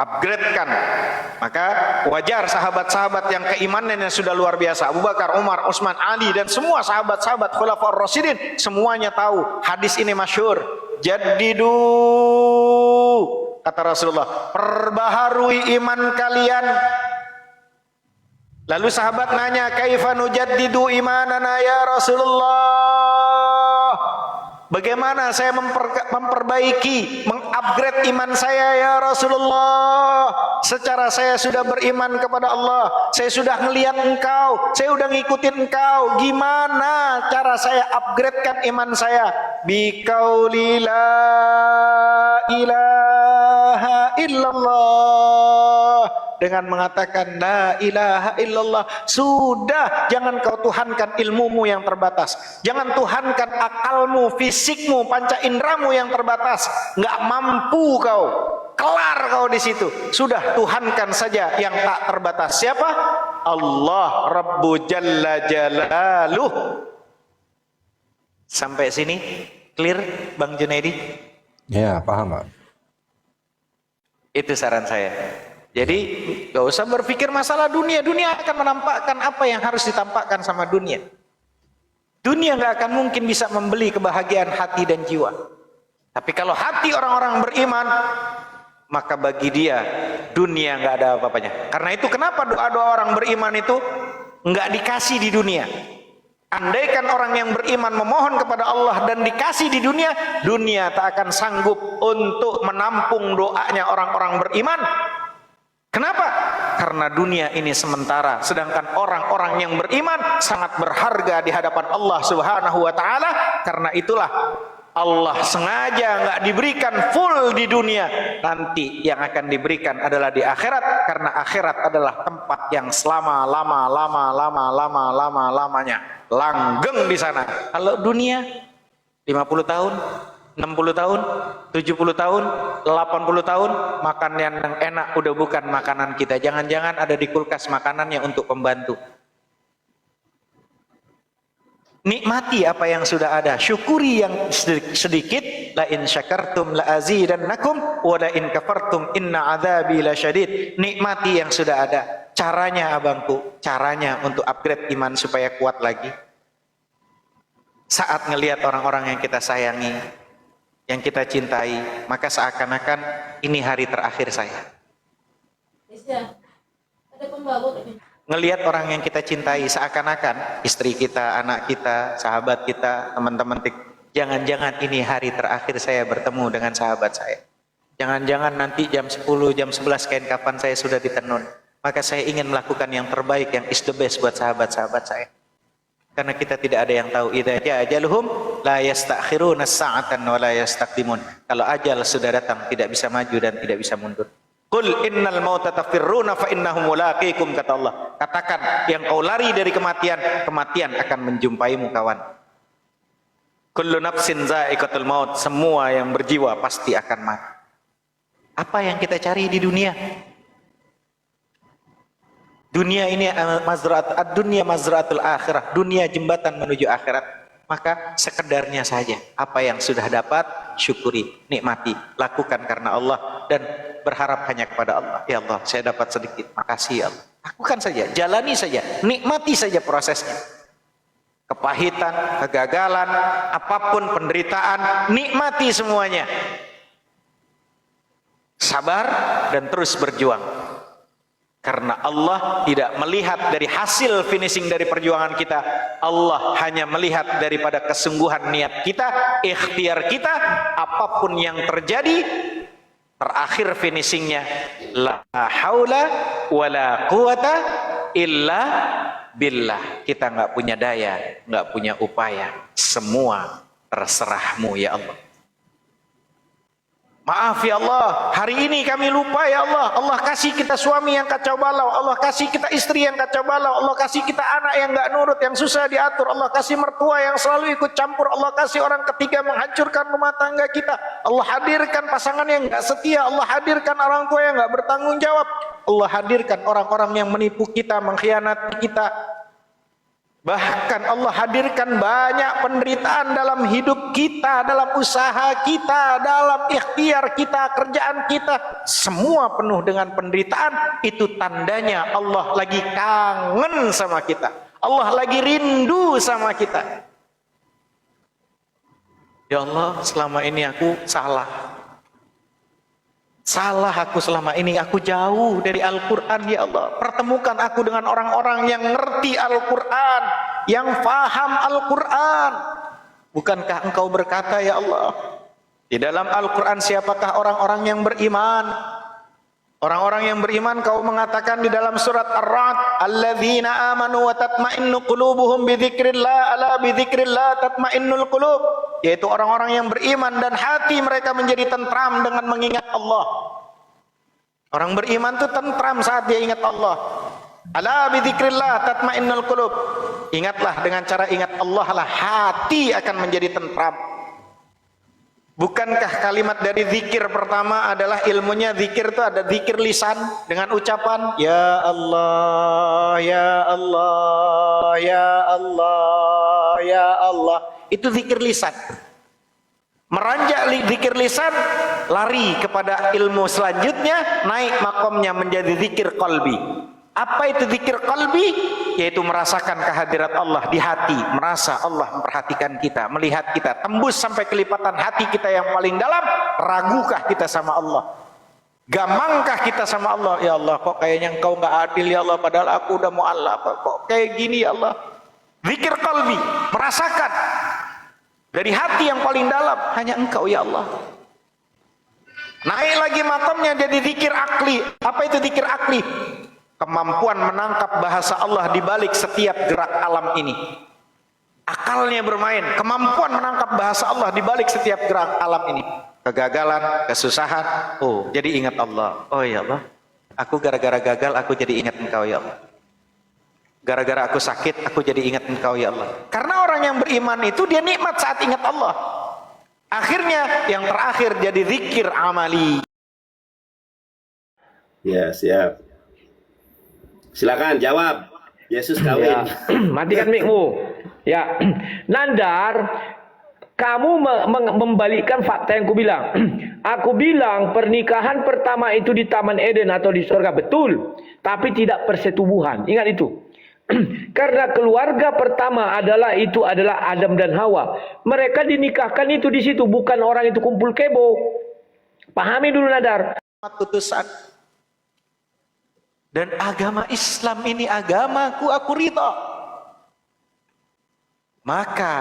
upgradekan. Maka wajar sahabat-sahabat yang keimanannya sudah luar biasa, Abu Bakar, Umar, Utsman, Ali, dan semua sahabat-sahabat Khulafaur Rasyidin, semuanya tahu hadis ini masyhur. Jaddidu, kata Rasulullah, perbaharui iman kalian. Lalu sahabat nanya, kaifa nujaddidu imanana ya Rasulullah? Bagaimana saya memperbaiki, mengupgrade iman saya ya Rasulullah? Secara saya sudah beriman kepada Allah, saya sudah ngelihat engkau, saya sudah ngikutin engkau. Gimana cara saya upgradekan iman saya? Biqauli la ilaha illallah, dengan mengatakan la ilaha illallah. Sudah, jangan kau tuhankan ilmumu yang terbatas, jangan tuhankan akalmu, fisikmu, panca indramu yang terbatas. Nggak mampu kau, kelar kau di situ. Sudah, tuhankan saja yang tak terbatas. Siapa? Allah Rabbu Jalla Jalaluh. Sampai sini clear Bang Junaidi? Ya, paham Pak. Itu saran saya. Jadi gak usah berpikir masalah dunia. Dunia akan menampakkan apa yang harus ditampakkan sama dunia. Dunia gak akan mungkin bisa membeli kebahagiaan hati dan jiwa. Tapi kalau hati orang-orang beriman, maka bagi dia dunia gak ada apa-apanya. Karena itu kenapa doa-doa orang beriman itu gak dikasih di dunia. Andaikan orang yang beriman memohon kepada Allah dan dikasih di dunia, dunia tak akan sanggup untuk menampung doanya orang-orang beriman. Kenapa? Karena dunia ini sementara, sedangkan orang-orang yang beriman sangat berharga di hadapan Allah Subhanahu wa taala. Karena itulah Allah sengaja nggak diberikan full di dunia, nanti yang akan diberikan adalah di akhirat, karena akhirat adalah tempat yang lamanya langgeng di sana. Kalau dunia 50 tahun, 60 tahun, 70 tahun, 80 tahun, makan yang enak udah bukan makanan kita. Jangan-jangan ada di kulkas makanannya untuk pembantu. Nikmati apa yang sudah ada, syukuri yang sedikit. La in syakartum la azidannakum wa la in kafartum inna adzabi lasyadid. Nikmati yang sudah ada. Caranya abangku, caranya untuk upgrade iman supaya kuat lagi. Saat ngelihat orang-orang yang kita sayangi, yang kita cintai, maka seakan-akan ini hari terakhir saya. Ngelihat orang yang kita cintai, seakan-akan istri kita, anak kita, sahabat kita, teman-teman kita, jangan-jangan ini hari terakhir saya bertemu dengan sahabat saya. Jangan-jangan nanti jam 10, jam 11 kain kapan saya sudah ditenun. Maka saya ingin melakukan yang terbaik, yang is the best buat sahabat-sahabat saya. Karena kita tidak ada yang tahu. Idza jaa ajaluhum la yastakhiruna sa'atan wa la yastaqdimun. Kalau ajal sudah datang, tidak bisa maju dan tidak bisa mundur. Qul innal mauta tafirruna fa innahum mulaqikum, kata Allah. Katakan, yang kau lari dari kematian, kematian akan menjumpaimu kawan. Kullu nafsin za'iqatul maut, semua yang berjiwa pasti akan mati. Apa yang kita cari di dunia? Dunia ini dunia mazraatul akhirah, dunia jembatan menuju akhirat. Maka sekedarnya saja, apa yang sudah dapat syukuri, nikmati, lakukan karena Allah dan berharap hanya kepada Allah. Ya Allah, saya dapat sedikit, makasih ya Allah. Lakukan saja, jalani saja, nikmati saja prosesnya. Kepahitan, kegagalan, apapun penderitaan, nikmati semuanya. Sabar dan terus berjuang. Karena Allah tidak melihat dari hasil finishing dari perjuangan kita. Allah hanya melihat daripada kesungguhan niat kita, ikhtiar kita. Apapun yang terjadi, terakhir finishingnya la haula wala quwata illa billah. Kita nggak punya daya, nggak punya upaya. Semua terserahmu ya Allah. Maaf ya Allah, hari ini kami lupa ya Allah. Allah kasih kita suami yang kacau balau, Allah kasih kita istri yang kacau balau, Allah kasih kita anak yang gak nurut, yang susah diatur, Allah kasih mertua yang selalu ikut campur, Allah kasih orang ketiga menghancurkan rumah tangga kita, Allah hadirkan pasangan yang gak setia, Allah hadirkan orang tua yang gak bertanggung jawab, Allah hadirkan orang-orang yang menipu kita, mengkhianati kita. Bahkan Allah hadirkan banyak penderitaan dalam hidup kita, dalam usaha kita, dalam ikhtiar kita, kerjaan kita. Semua penuh dengan penderitaan. Itu tandanya Allah lagi kangen sama kita. Allah lagi rindu sama kita. Ya Allah, selama ini aku salah. Salah aku selama ini, aku jauh dari Al-Quran. Ya Allah, pertemukan aku dengan orang-orang yang ngerti Al-Quran, yang faham Al-Quran. Bukankah engkau berkata, ya Allah, di dalam Al-Quran siapakah orang-orang yang beriman? Orang-orang yang beriman kau mengatakan di dalam surat Ar-Ra'd, alladzina amanu wa tatma'innu qulubuhum bidzikrillah, ala bidzikrillah tatma'innul qulub, yaitu orang-orang yang beriman dan hati mereka menjadi tentram dengan mengingat Allah. Orang beriman itu tentram saat dia ingat Allah. Ala bidzikrillah tatma'innul qulub. Ingatlah, dengan cara ingat Allah lah hati akan menjadi tentram. Bukankah kalimat dari zikir pertama adalah ilmunya zikir itu ada zikir lisan dengan ucapan ya Allah, ya Allah, ya Allah, ya Allah. Itu zikir lisan. Meranjak zikir lisan, lari kepada ilmu selanjutnya, naik makomnya menjadi zikir qalbi. Apa itu zikir qalbi? Yaitu merasakan kehadirat Allah di hati, merasa Allah memperhatikan kita, melihat kita, tembus sampai kelipatan hati kita yang paling dalam. Ragukah kita sama Allah? Gamangkah kita sama Allah? Ya Allah, kok kayaknya engkau nggak adil ya Allah, padahal aku udah mau Allah, kok kayak gini ya Allah. Zikir qalbi, merasakan dari hati yang paling dalam, hanya engkau ya Allah. Naik lagi makamnya jadi zikir akli. Apa itu zikir akli? Kemampuan menangkap bahasa Allah di balik setiap gerak alam ini. Akalnya bermain, kemampuan menangkap bahasa Allah di balik setiap gerak alam ini. Kegagalan, kesusahan, oh jadi ingat Allah. Oh ya Allah, aku gara-gara gagal aku jadi ingat engkau ya Allah. Gara-gara aku sakit aku jadi ingat engkau ya Allah. Karena orang yang beriman itu dia nikmat saat ingat Allah. Akhirnya yang terakhir jadi zikir amali. Ya, siap. Silakan jawab. Yesus kawin. Ya. Matikan mic-mu. Ya. Nandar, kamu membalikkan fakta yang kubilang. Aku bilang pernikahan pertama itu di Taman Eden atau di surga, betul. Tapi tidak persetubuhan. Ingat itu. Karena keluarga pertama adalah Adam dan Hawa. Mereka dinikahkan itu di situ, bukan orang itu kumpul kebo. Pahami dulu Nandar. Putusan. Dan agama Islam ini agamaku, aku ridha. Maka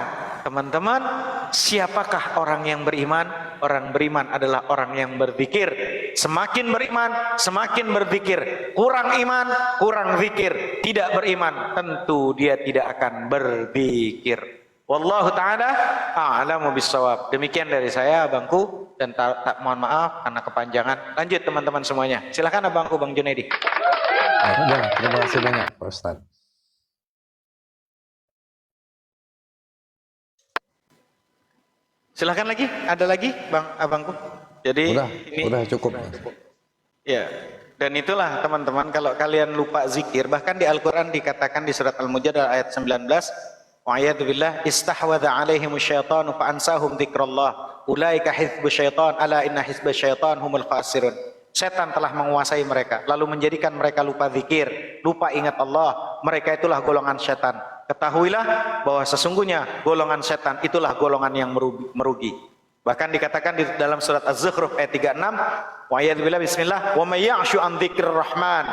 teman-teman, siapakah orang yang beriman? Orang beriman adalah orang yang berzikir. Semakin beriman, semakin berzikir. Kurang iman, kurang zikir. Tidak beriman, tentu dia tidak akan berzikir. Wallahu ta'ala a'lamu bissawab. Demikian dari saya abangku, dan tak mohon maaf karena kepanjangan. Lanjut teman-teman semuanya. Silakan abangku Bang Junaidi. Ya, terima kasih banyak Pak Ustaz. Silakan lagi, ada lagi Bang abangku. Jadi udah cukup. Ya, dan itulah teman-teman, kalau kalian lupa zikir, bahkan di Al-Quran dikatakan di surat Al-Mujadalah ayat 19, wa'ayadu billah istahwadha alaihimu syaitanu fa'ansahum dzikrallah ulaika hizbu syaitan ala inna hizbu syaitan humul khasirun. Setan telah menguasai mereka, lalu menjadikan mereka lupa zikir, lupa ingat Allah. Mereka itulah golongan setan. Ketahuilah bahwa sesungguhnya golongan setan itulah golongan yang merugi. Bahkan dikatakan di dalam surat Az-Zukhruf ayat 36, wa yadzubillah bismillah, wa may ya'shu an dzikrir rahman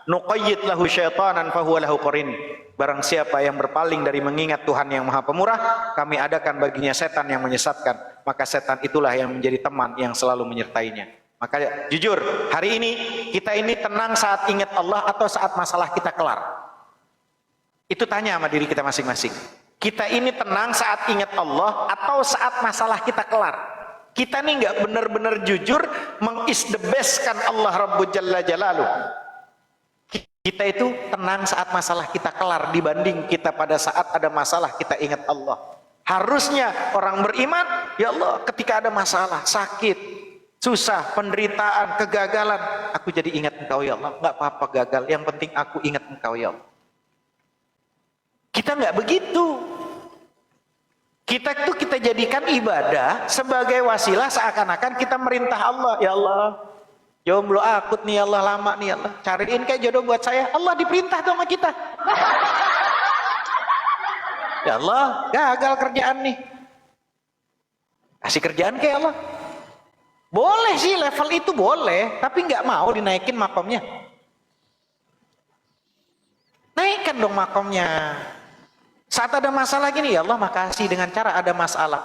nuqayyid lahu syaitanan fahuwa lahu qarin. Barang siapa yang berpaling dari mengingat Tuhan yang Maha Pemurah, kami adakan baginya setan yang menyesatkan, maka setan itulah yang menjadi teman yang selalu menyertainya. Maka jujur, hari ini kita ini tenang saat ingat Allah atau saat masalah kita kelar? Itu tanya sama diri kita masing-masing. Kita ini tenang saat ingat Allah atau saat masalah kita kelar? Kita ini nggak benar-benar jujur mengisdebeskan Allah Rabbul Jalla Jalaluh. Kita itu tenang saat masalah kita kelar dibanding kita pada saat ada masalah kita ingat Allah. Harusnya orang beriman, ya Allah, ketika ada masalah, sakit, susah, penderitaan, kegagalan, aku jadi ingat Engkau ya Allah. Nggak apa-apa gagal, yang penting aku ingat Engkau ya Allah. Kita nggak begitu. Kita tuh kita jadikan ibadah sebagai wasilah seakan-akan kita merintah Allah. Ya Allah, jomblo akut nih ya Allah, lama nih ya Allah, cariin kayak jodoh buat saya. Allah diperintah tuh sama kita. Ya Allah, gagal kerjaan nih, kasih kerjaan kayak Allah. Boleh sih level itu boleh, tapi nggak mau dinaikin makomnya. Naikkan dong makomnya. Saat ada masalah gini, ya Allah makasih dengan cara ada masalah.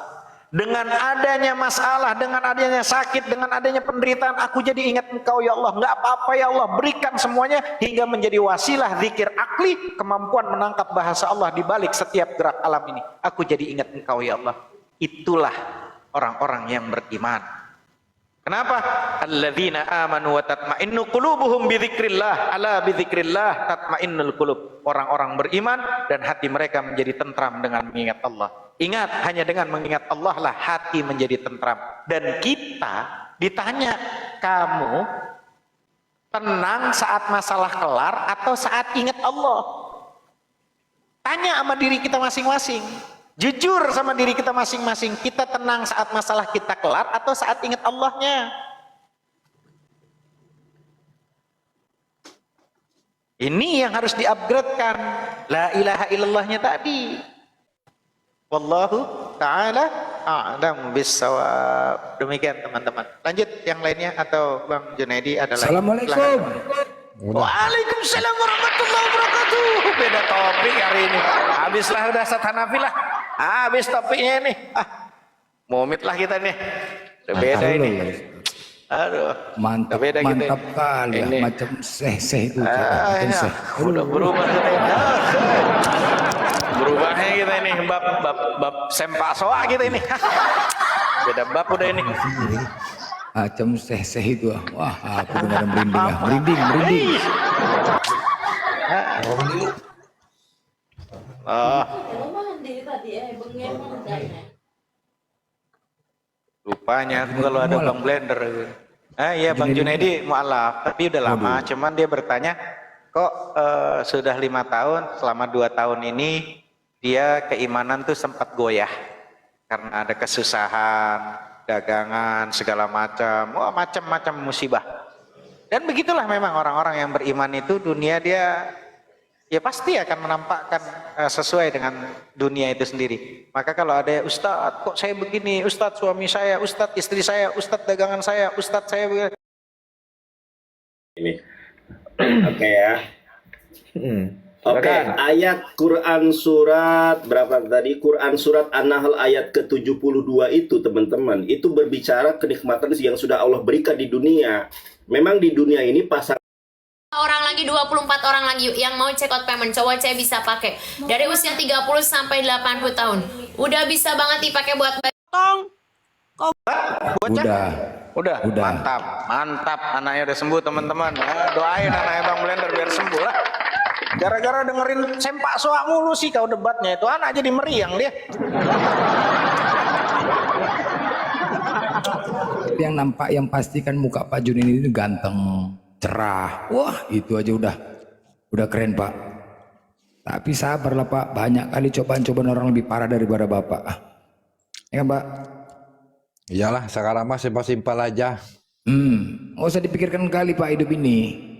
Dengan adanya masalah, dengan adanya sakit, dengan adanya penderitaan, aku jadi ingat Engkau ya Allah. Nggak apa-apa ya Allah, berikan semuanya hingga menjadi wasilah zikir akli, kemampuan menangkap bahasa Allah di balik setiap gerak alam ini. Aku jadi ingat Engkau ya Allah. Itulah orang-orang yang beriman. Kenapa? Alladzina amanu wa tatma'innu qulubuhum bidzikrillah. Ala bidzikrillah tatma'innul qulub. Orang-orang beriman dan hati mereka menjadi tentram dengan mengingat Allah. Ingat, hanya dengan mengingat Allah lah hati menjadi tentram. Dan kita ditanya, kamu tenang saat masalah kelar atau saat ingat Allah? Tanya sama diri kita masing-masing. Jujur sama diri kita masing-masing, kita tenang saat masalah kita kelar atau saat ingat Allahnya? Ini yang harus di-upgradekan. La ilaha illallahnya tadi. Wallahu ta'ala a'lam bissawab. Demikian teman-teman. Lanjut yang lainnya atau Bang Junaidi adalah. Assalamualaikum. Waalaikumsalam warahmatullahi wabarakatuh. Beda topik hari ini. Habislah udah Ustaz Hanafi lah. Habis topiknya ini. Momit lah kita nih. Udah beda ini. Aduh. Mantap, beda mantap gitu. kali ya. Macam seh itu. Ya. Udah berubah kita ini. Berubahnya kita ini. Bab sempak soa kita ini. Beda bab udah ini. Macam seh itu. Wah, aku dengar merinding ya. Merinding. Rupanya aku kalau ada Bang Blender. Iya Bang Junaidi mualaf, tapi udah lama. Cuman dia bertanya, kok sudah 5 tahun, selama 2 tahun ini dia keimanan tuh sempat goyah karena ada kesusahan, dagangan segala macam, macam-macam musibah. Dan begitulah memang orang-orang yang beriman itu dunia dia ya pasti akan menampakkan sesuai dengan dunia itu sendiri. Maka kalau ada Ustadz, kok saya begini, Ustadz suami saya, Ustadz istri saya, Ustadz dagangan saya, Ustadz saya begini. Ini. Oke ya. Oke, ayat Quran surat berapa tadi? Quran surat An-Nahl ayat ke-72 itu teman-teman, itu berbicara kenikmatan yang sudah Allah berikan di dunia. Memang di dunia ini pasangan orang lagi 24 orang lagi yang mau check out payment, cowok cewek bisa pakai dari usia 30 sampai 80 tahun. Udah bisa banget dipakai buat Udah. Mantap. Anaknya udah sembuh teman-teman. Doain anaknya Bang Blender biar sembuh lah. Gara-gara dengerin sempak soak mulu sih kau debatnya itu, anak jadi meriang dia. Yang nampak yang pastikan muka Pak Jun ini ganteng, cerah. Wah, itu aja udah keren Pak. Tapi sabarlah Pak, banyak kali cobaan-cobaan orang lebih parah daripada Bapak. Ya kan Pak? Iyalah, sekarang mah simpel-simpel aja. Nggak usah dipikirkan kali Pak hidup ini.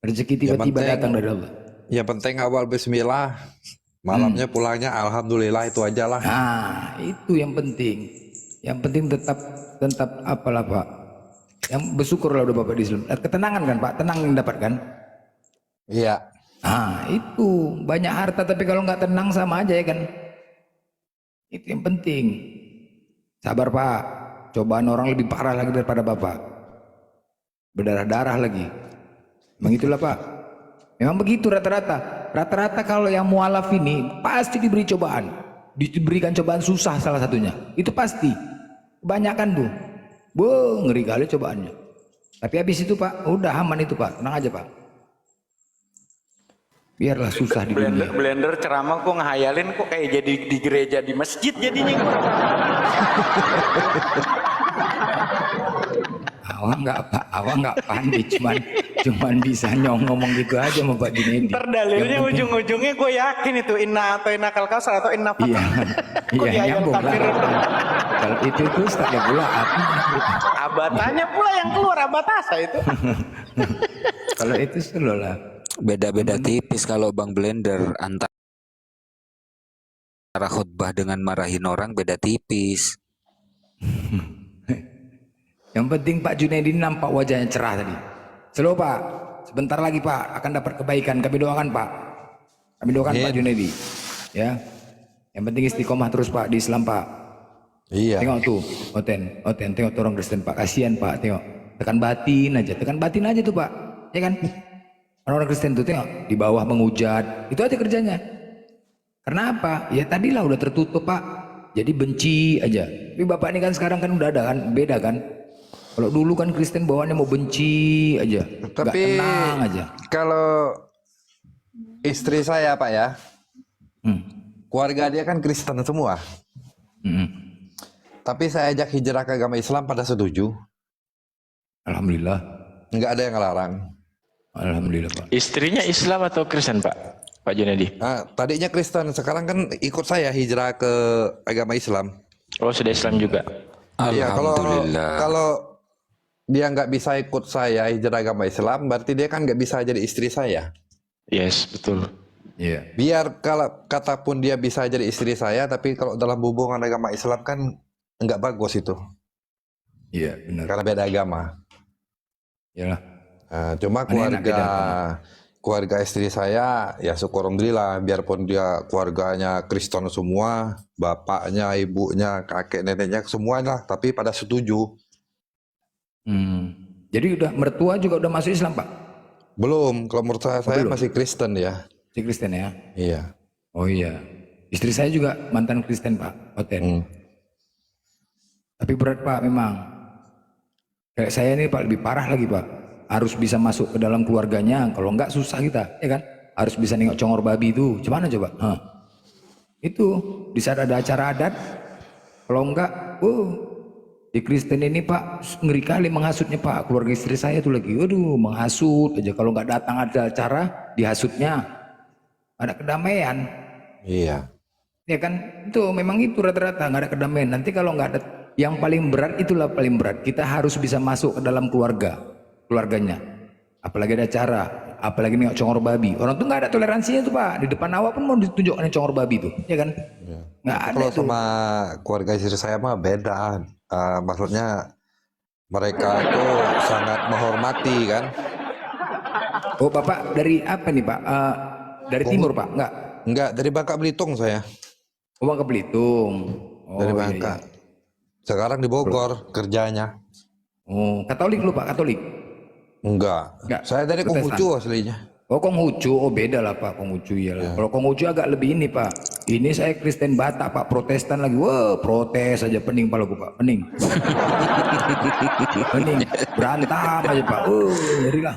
Rezeki tiba-tiba datang dari Allah. Ya penting awal bismillah, malamnya pulangnya alhamdulillah, itu aja lah. Nah, itu yang penting. Yang penting tetap apalah Pak. Yang bersyukurlah udah Bapak di Islam. Ketenangan kan Pak, tenang yang dapat kan? Iya. Nah, itu banyak harta tapi kalau nggak tenang sama aja ya kan? Itu yang penting. Sabar Pak, cobaan orang lebih parah lagi daripada Bapak. Berdarah-darah lagi. Memang itulah Pak. Memang begitu rata-rata. Rata-rata kalau yang mualaf ini pasti diberi cobaan. Diberikan cobaan susah salah satunya. Itu pasti. Kebanyakan tuh. Ngeri kali cobaannya. Tapi habis itu Pak, udah aman itu Pak. Tenang aja Pak. Biarlah susah di dunia. Blender ceramah kok ngehayalin kok kayak jadi di gereja di masjid jadinya. Awak nggak pandai, cuman Cuman bisa ngomong gitu aja sama Pak Junaidi. Terdalilnya ujung-ujungnya gue yakin itu inna atau inna kalkausar atau inna Iya, Kok iya di ayat nyambung lah. kafir? Kalau itu Ustaz ya pula apa? Abatanya pula yang keluar abatasa itu. Kalau itu selo lah. Beda-beda tipis kalau Bang Blender antara khutbah dengan marahin orang beda tipis. Yang penting Pak Junaidi nampak wajahnya cerah tadi. Slow Pak, sebentar lagi Pak akan dapat kebaikan. Kami doakan Pak. Kami doakan Pak Junaidi. Ya. Yang penting istiqomah terus Pak di Islam Pak. Iya. Tengok tuh, Oten tengok tuh orang Kristen Pak. Kasihan Pak, tengok. Tekan batin aja tuh Pak. Ya kan? Orang Kristen tuh tengok di bawah menghujat. Itu aja kerjanya. Karena apa? Ya tadilah udah tertutup Pak. Jadi benci aja. Tapi Bapak ini kan sekarang kan udah ada kan, beda kan? Kalau dulu kan Kristen bawaannya mau benci aja, nggak Tapi tenang aja. kalau istri saya Pak ya, Hmm. keluarga dia kan Kristen semua. Hmm. Tapi saya ajak hijrah ke agama Islam pada setuju. Alhamdulillah, Nggak ada yang ngelarang. alhamdulillah Pak. Istrinya Islam atau Kristen, Pak Junaidi? Nah, tadinya Kristen, sekarang kan ikut saya hijrah ke agama Islam. Oh, sudah Islam juga. Iya, Alhamdulillah. kalau dia nggak bisa ikut saya hijrah agama Islam, berarti dia kan nggak bisa jadi istri saya. Yes, betul. Iya. Biar kalau kata pun dia bisa jadi istri saya, tapi kalau dalam hubungan agama Islam kan nggak bagus itu, Iya benar. karena beda agama. Iyalah. Nah, cuma Mana enak beda keluarga istri saya ya syukur alhamdulillah, biarpun dia keluarganya Kristen semua, bapaknya, ibunya, kakek neneknya semuanya, tapi pada setuju. Jadi udah mertua juga udah masuk Islam Pak? Belum, kalau menurut saya belum. masih Kristen ya. Si Kristen ya? Iya. Oh iya. Istri saya juga mantan Kristen Pak, Oten. Tapi berat Pak memang. Kayak saya ini Pak lebih parah lagi Pak. Harus bisa masuk ke dalam keluarganya. Kalau enggak susah kita, ya kan? Harus bisa nengok congor babi itu. Gimana coba? Itu di saat ada acara adat. Kalau enggak, di Kristen ini Pak ngeri kali menghasutnya Pak. Keluarga istri saya tuh lagi, waduh menghasut aja. Kalau enggak datang ada acara, dihasutnya. Ada kedamaian. Iya. Ya kan? Itu memang itu rata-rata nggak ada kedamaian. Nanti kalau nggak ada, yang paling berat itulah paling berat. Kita harus bisa masuk ke dalam keluarganya. Apalagi ada acara, apalagi nengok congor babi. Orang tuh nggak ada toleransinya tuh Pak. Di depan awak pun mau ditunjukkan congor babi tuh, ya kan? Nggak ada Kalau tuh. sama keluarga istri saya mah beda. Maksudnya mereka itu sangat menghormati kan. Oh Bapak dari apa nih Pak? Dari timur Pak? Nggak? Enggak, dari Bangka Belitung saya. Oh Bangka Belitung. Oh, Dari iya, Bangka. iya. Sekarang di Bogor kerjanya. Oh Katolik lu Pak? Katolik? Enggak. Enggak, Saya dari Protestan. Konghucu aslinya. Oh Konghucu, oh beda lah Pak Konghucu ya lah. Kalau Konghucu agak lebih ini Pak. Ini saya Kristen Batak Pak, Protestan lagi. Wah protes aja pening palaku Pak, pening. Pening, berantam aja Pak. Ngeri lah.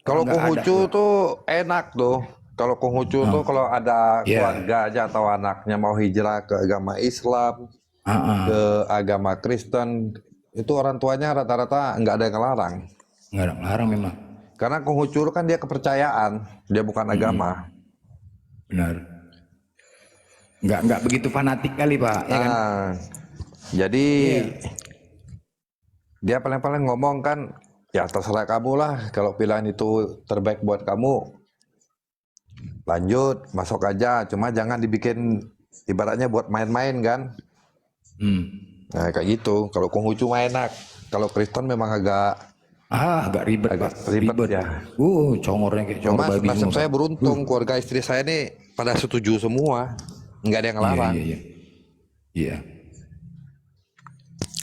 Kalau Nggak ada. Konghucu tuh enak tuh. Kalau Konghucu tuh kalau ada keluarga aja atau anaknya mau hijrah ke agama Islam, ke agama Kristen, itu orang tuanya rata-rata nggak ada yang ngelarang. Nggak ada ngelarang memang. Karena Konghucu kan dia kepercayaan, dia bukan agama. Benar. Nggak begitu fanatik kali Pak, ya kan? Jadi dia paling-paling ngomong kan, ya terserah kamu lah. Kalau pilihan itu terbaik buat kamu, lanjut masuk aja. Cuma jangan dibikin ibaratnya buat main-main kan. Nah kayak gitu. Kalau Konghucu mah enak. Kalau Kristen memang agak Agak ribet agak Pak. ribet ya. Congornya kayak Cuma congor babi nasib semua, saya Pak. beruntung, keluarga istri saya ini pada setuju semua, nggak ada yang ngelarang. Iya.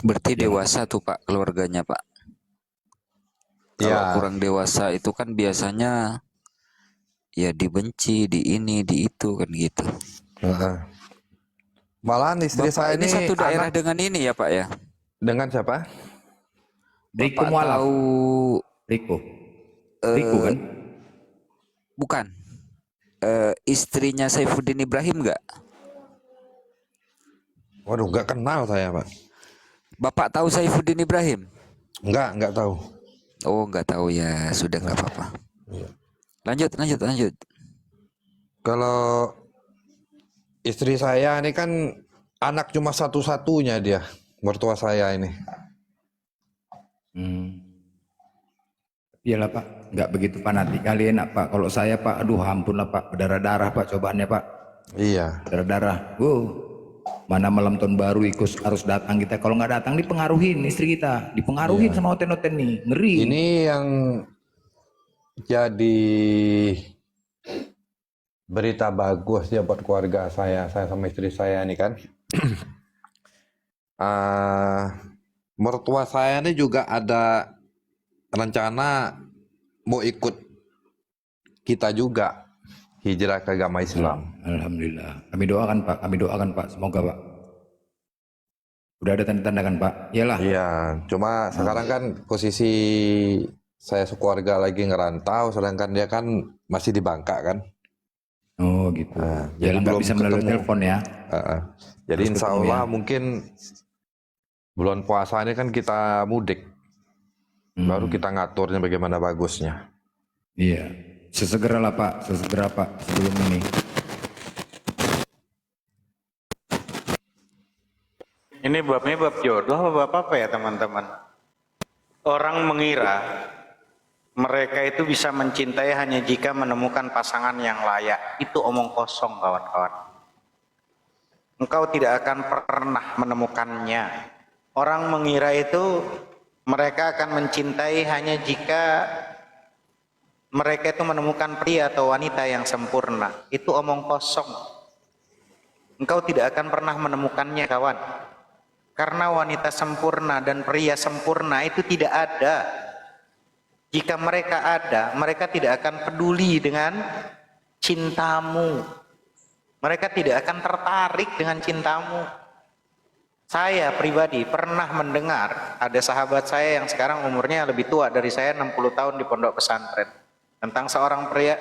Berarti dewasa tuh Pak keluarganya Pak. Kalau Iya. kurang dewasa itu kan biasanya ya dibenci, di ini, di itu kan gitu. Malahan istri Bapak saya ini ini satu daerah anak dengan ini ya Pak ya. dengan siapa? Riko Bapak Mualaf. tahu Riko kan? bukan istrinya Saifuddin Ibrahim nggak? Waduh, nggak kenal saya Pak. Bapak tahu Saifuddin Ibrahim? Nggak tahu. Oh, nggak tahu ya. Sudah nggak apa-apa. Lanjut. Kalau istri saya ini kan anak cuma satu-satunya dia, mertua saya ini. Iyalah Pak, nggak begitu fanatik kalian Pak. Kalau saya Pak, aduh ampun lah Pak, berdarah-darah Pak cobaannya Pak. Iya. Berdarah-darah. Mana malam tahun baru harus datang kita. Kalau nggak datang dipengaruhin istri kita, dipengaruhin sama hoten-hoten nih, ngeri. Ini yang jadi berita bagus ya buat keluarga saya sama istri saya nih kan. Mertua saya ini juga ada rencana mau ikut kita juga hijrah ke agama Islam. Alhamdulillah. Kami doakan Pak. Semoga Pak. Udah ada tanda-tanda kan Pak? Iyalah. Iya, cuma sekarang kan posisi saya sekeluarga lagi ngerantau, sedangkan dia kan masih di Bangka kan. Oh gitu. Jadi Nggak belum bisa melalui ketemu. telepon ya. Jadi Harus insya ketemu Allah ya. mungkin bulan puasa ini kan kita mudik. Baru kita ngaturnya bagaimana bagusnya. Iya. Sesegera Pak sebelum ini. Ini bab jodoh apa ya teman-teman? Orang mengira mereka itu bisa mencintai hanya jika menemukan pasangan yang layak. Itu omong kosong kawan-kawan. Engkau tidak akan pernah menemukannya. Orang mengira itu mereka akan mencintai hanya jika mereka itu menemukan pria atau wanita yang sempurna. Itu omong kosong. Engkau tidak akan pernah menemukannya kawan. Karena wanita sempurna dan pria sempurna itu tidak ada. Jika mereka ada, mereka tidak akan peduli dengan cintamu. Mereka tidak akan tertarik dengan cintamu. Saya pribadi pernah mendengar ada sahabat saya yang sekarang umurnya lebih tua dari saya 60 tahun di pondok pesantren. Tentang seorang pria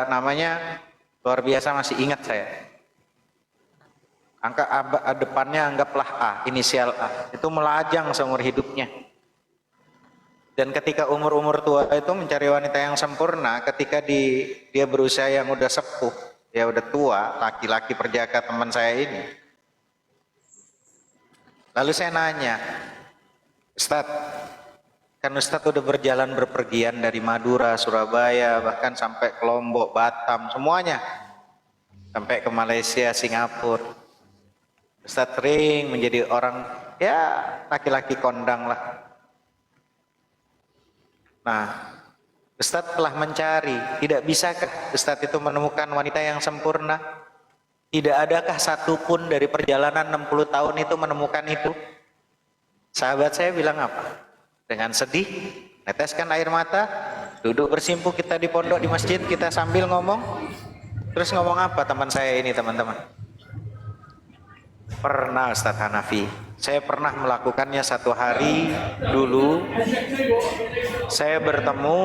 namanya luar biasa, masih ingat saya. Angka depannya anggaplah A, inisial A. Itu melajang seumur hidupnya. Dan ketika umur-umur tua itu mencari wanita yang sempurna, ketika dia berusia yang udah sepuh, dia udah tua, laki-laki perjaka teman saya ini. Lalu saya nanya, Ustadz, kan Ustadz udah berjalan berpergian dari Madura, Surabaya, bahkan sampai ke Lombok, Batam, semuanya. Sampai ke Malaysia, Singapura. Ustadz sering menjadi orang, ya laki-laki kondang lah. Nah, Ustadz telah mencari, tidak bisakah Ustadz itu menemukan wanita yang sempurna? Tidak adakah satupun dari perjalanan 60 tahun itu menemukan itu? Sahabat saya bilang apa? Dengan sedih, neteskan air mata, duduk bersimpuh kita di pondok di masjid, kita sambil ngomong. Terus ngomong apa teman saya ini teman-teman? Pernah Ustadz Hanafi, saya pernah melakukannya satu hari dulu. Saya bertemu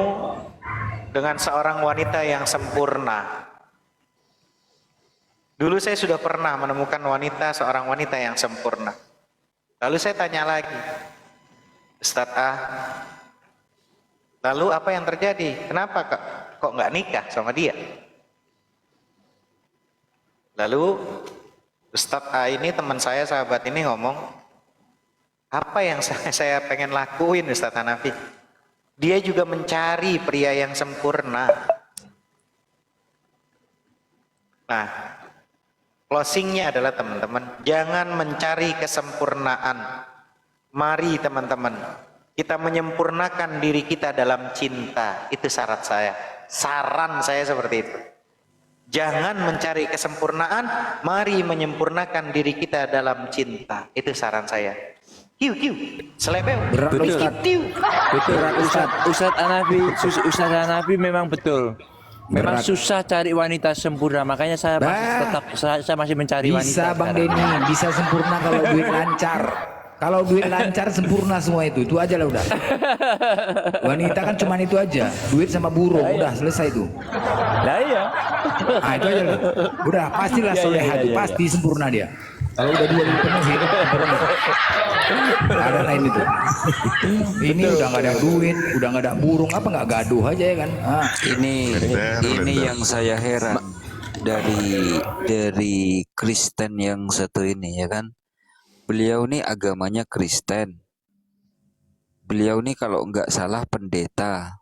dengan seorang wanita yang sempurna. Dulu saya sudah pernah menemukan seorang wanita yang sempurna. Lalu saya tanya lagi, Ustadz A, lalu apa yang terjadi? Kenapa kok nggak nikah sama dia? Lalu Ustadz A ini, teman saya, sahabat ini ngomong, apa yang saya pengen lakuin Ustadz Hanafi? Dia juga mencari pria yang sempurna. Nah, closingnya adalah teman-teman, jangan mencari kesempurnaan. Mari teman-teman, kita menyempurnakan diri kita dalam cinta. Itu syarat saya. Saran saya seperti itu. Jangan mencari kesempurnaan, mari menyempurnakan diri kita dalam cinta. Itu saran saya. Kiu, selebeu. Betul. Betul, Ustadz Hanafi memang betul. Memang susah cari wanita sempurna, makanya saya masih mencari wanita. Bisa Bang Denny, bisa sempurna kalau duit lancar. Kalau duit lancar sempurna semua itu aja lah udah. Wanita kan cuma itu aja, duit sama burung, udah selesai itu. Nah iya. Nah itu aja lah. Udah pastilah solehah itu, pasti sempurna dia. Kalau udah dua dipenuhi, ada lain itu. Ini udah nggak ada duit, udah nggak ada burung, apa nggak gaduh aja ya kan? Ini yang saya heran dari Kristen yang satu ini ya kan. Beliau nih agamanya Kristen. Beliau nih kalau nggak salah pendeta.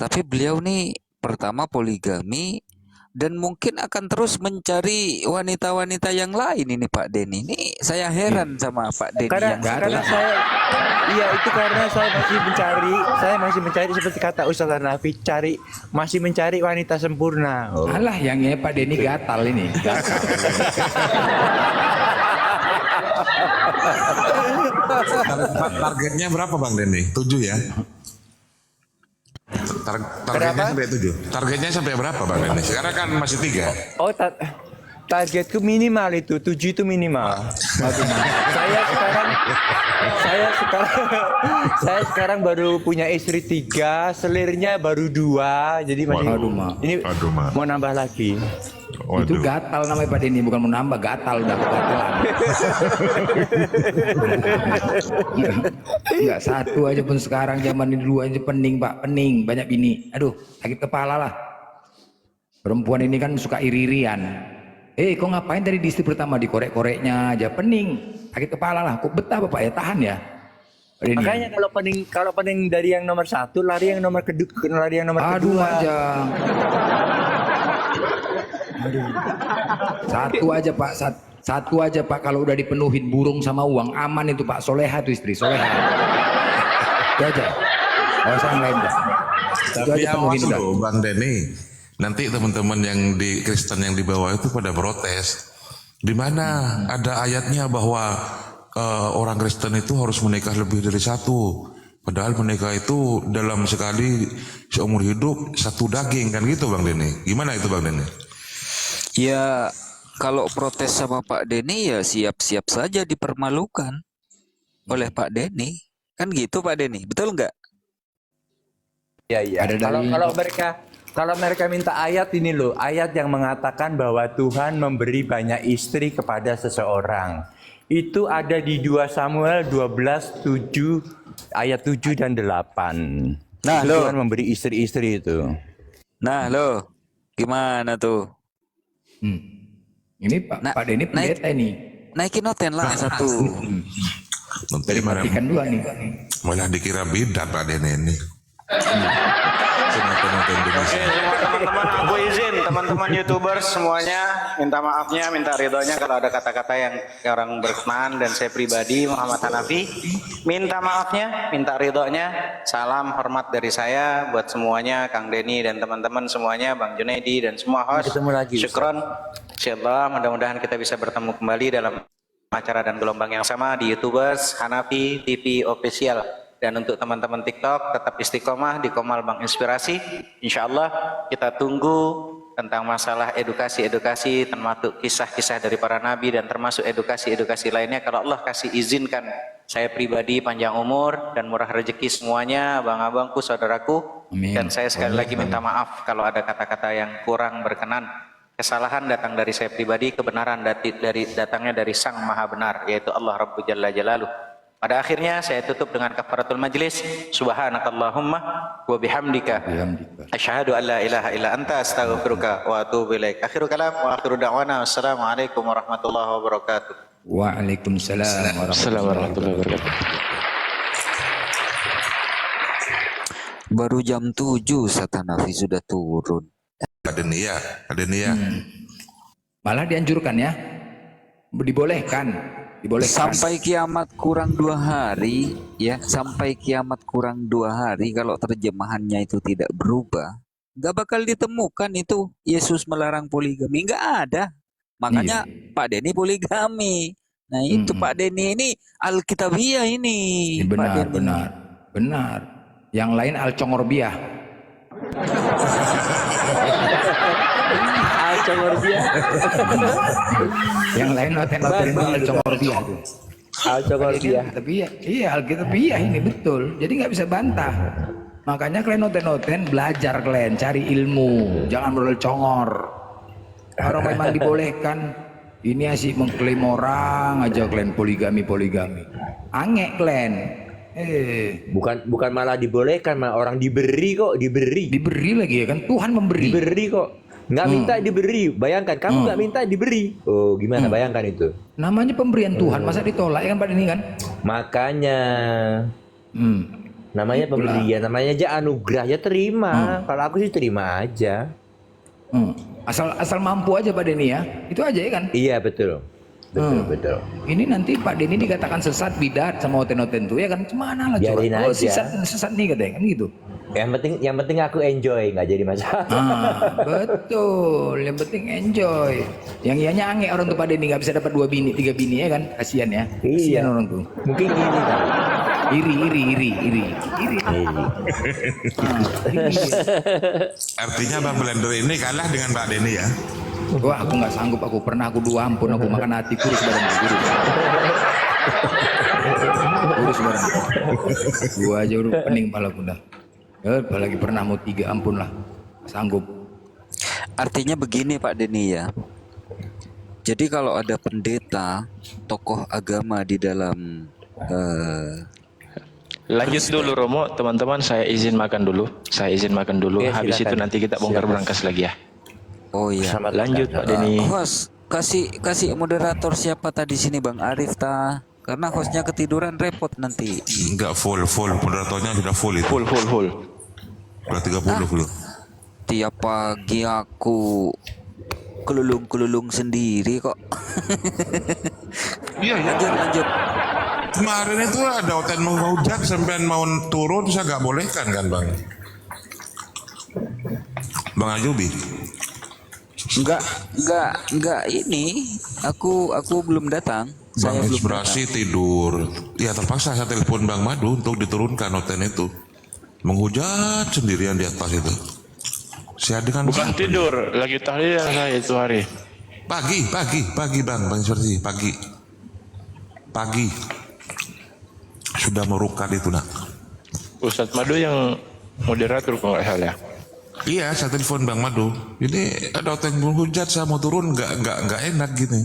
Tapi beliau nih pertama poligami dan mungkin akan terus mencari wanita-wanita yang lain ini Pak Denny. Ini saya heran sama Pak Denny Karena saya masih mencari seperti kata Ustaz Hanafi, masih mencari wanita sempurna. Alah, yang ini Pak Denny gatal ini. Targetnya berapa Bang Denny? 7 ya? Targetnya sampai 7. Targetnya sampai berapa Bang Denny? Sekarang kan masih 3. Oh, targetku minimal itu 7 itu minimal. Saya sekarang baru punya istri 3, selirnya baru 2, jadi masih ini mau nambah lagi. Itu gatal namanya Pak Denny, bukan mau nambah, gatal udah gatalan. Enggak satu aja pun sekarang, zaman ini 2 aja pening Pak, pening, banyak bini. Aduh, sakit kepala lah. Perempuan ini kan suka iri-irian. Kok ngapain tadi di istri pertama, dikorek-koreknya aja, pening, sakit kepala lah. Kok betah Bapak ya, tahan ya. Makanya kalau pening dari yang nomor 1, lari yang nomor kedua, lari yang nomor Aduh kedua. aja. Satu aja Pak, satu aja Pak, kalau udah dipenuhin burung sama uang aman itu Pak. Soleha tuh istri, soleha. Itu aja. Gak usah yang lain Pak. Tapi awas loh Bang Denny, nanti teman-teman yang di Kristen yang di bawah itu pada protes. Di mana ada ayatnya bahwa orang Kristen itu harus menikah lebih dari 1. Padahal menikah itu dalam sekali seumur hidup 1 daging kan gitu Bang Denny. Gimana itu Bang Denny? ya kalau protes sama Pak Denny ya siap-siap saja dipermalukan oleh Pak Denny. Kan gitu Pak Denny, betul nggak? Iya. Kalau mereka minta ayat ini loh, ayat yang mengatakan bahwa Tuhan memberi banyak istri kepada seseorang. Itu ada di 2 Samuel 12:7 ayat 7 dan 8. Nah, Tuhan memberi istri-istri itu. Nah, lo gimana tuh? Ini Pak Denny pendeta ini. Naikin noten lah satu. Nanti Matikan 2 nih. malah dikira bidat Pak Denny ini. Oke, semua teman-teman, aku izin teman-teman YouTubers semuanya minta maafnya, minta ridhonya kalau ada kata-kata yang orang berkenan, dan saya pribadi Muhammad Hanafi minta maafnya, minta ridhonya. Salam hormat dari saya buat semuanya, Kang Denny dan teman-teman semuanya, Bang Junaidi dan semua host. Syukron. Insyaallah mudah-mudahan kita bisa bertemu kembali dalam acara dan gelombang yang sama di YouTubers Hanafi TV Official. Dan untuk teman-teman TikTok tetap istiqomah di Komal Bang Inspirasi. Insya Allah kita tunggu tentang masalah edukasi-edukasi, termasuk kisah-kisah dari para nabi dan termasuk edukasi-edukasi lainnya. Kalau Allah kasih izinkan saya pribadi panjang umur dan murah rezeki semuanya, abang-abangku, saudaraku. Amin. Dan saya sekali lagi minta maaf kalau ada kata-kata yang kurang berkenan. Kesalahan datang dari saya pribadi, kebenaran datangnya dari Sang Maha Benar, yaitu Allah Rabbu Jalla Jalaluh. Pada akhirnya saya tutup dengan kafaratul majlis. Subhanakallahumma wa bihamdika asyhadu an la ilaha illa anta astaghfiruka wa atubu ilaik. Akhirul kalam wa akhiru da'wana wassalamualaikum warahmatullahi wabarakatuh. Waalaikumsalam warahmatullahi wabarakatuh. Baru jam 7 Ustaz Hanafi sudah turun. Ada nih ya. Malah dianjurkan ya, dibolehkan. Sampai kiamat kurang 2 hari ya, sampai kiamat kurang 2 hari kalau terjemahannya itu tidak berubah, nggak bakal ditemukan itu Yesus melarang poligami, nggak ada. Makanya Pak Denny poligami. Nah itu Pak Denny ini Alkitabiah ini. Benar. Yang lain Al-Congorbiah. Al-Congorbiah. Yang lain noten-noten itu Al-Congorbiah tuh. Al-Congorbiah. Iya, Alkitabiah ini betul. Jadi nggak bisa bantah. Makanya kalian noten-noten, belajar kalian, cari ilmu, jangan modal congor. Kalau memang dibolehkan, Ini asik mengklaim orang aja kalian poligami. Angek kalian. Bukan malah dibolehkan, malah orang diberi kok, diberi lagi ya kan, Tuhan memberi. Diberi kok. Nggak minta diberi. Bayangkan kamu nggak minta diberi. Oh, gimana bayangkan itu? Namanya pemberian Tuhan, masa ditolak ya kan Pak Denny kan? Makanya. Namanya pemberian, namanya aja anugerah, ya terima. Kalau aku sih terima aja. Asal mampu aja Pak Denny ya. Itu aja ya kan? Iya, betul. Betul. Ini nanti Pak Denny dikatakan sesat, bidat sama oten-oten tuh ya kan? Cemana lah coba. Biarin Oh, aja. sesat nih katanya kan gitu. Yang penting aku enjoy, nggak jadi masalah. Betul, yang penting enjoy. Yang ianya aneh orang tuh Pak Denny nggak bisa dapat 2 bini, 3 bini ya kan? Kasihan ya. Kasihan orang tuh. Mungkin ini kali. Iri. Artinya Bang Blender ini kalah dengan Pak Denny ya. Wah, aku nggak sanggup. Aku pernah ampun aku makan hati kurus bareng. Kurus bareng. Gua aja udah pening kepala aku dah. Apalagi pernah mau 3, ampun lah. Sanggup. Artinya begini Pak Denny ya. Jadi kalau ada pendeta, tokoh agama di dalam Lanjut dulu Romo, teman-teman, saya izin makan dulu. Oke, Habis itu silakan. nanti kita bongkar berangkas lagi ya. Oh iya. Lanjut Pak Denny. Host, kasih moderator siapa tadi sini Bang Arif ta? Karena hostnya ketiduran repot nanti. Enggak full, moderatornya sudah full itu. Full. Udah 30 full. Tiap pagi aku kelulung sendiri kok. Iya. Lanjut. Kemarin itu ada hotel mau hujan sampai mau turun saya nggak bolehkan kan Bang Ayubi. Enggak ini. Aku belum datang. Bang Saya belum Inspirasi tidur. Ya terpaksa saya telepon Bang Madu untuk diturunkan hotel itu. Menghujat sendirian di atas itu. Saya dengan Bukan tidur, lagi tahlilan saya itu hari. pagi Bang Inspirasi pagi. Sudah merukat itu nak. Ustadz Madu yang moderator kalau nggak salah. Iya, saya telepon Bang Madu. Ini ada hotel menghujat, saya mau turun nggak enak gini.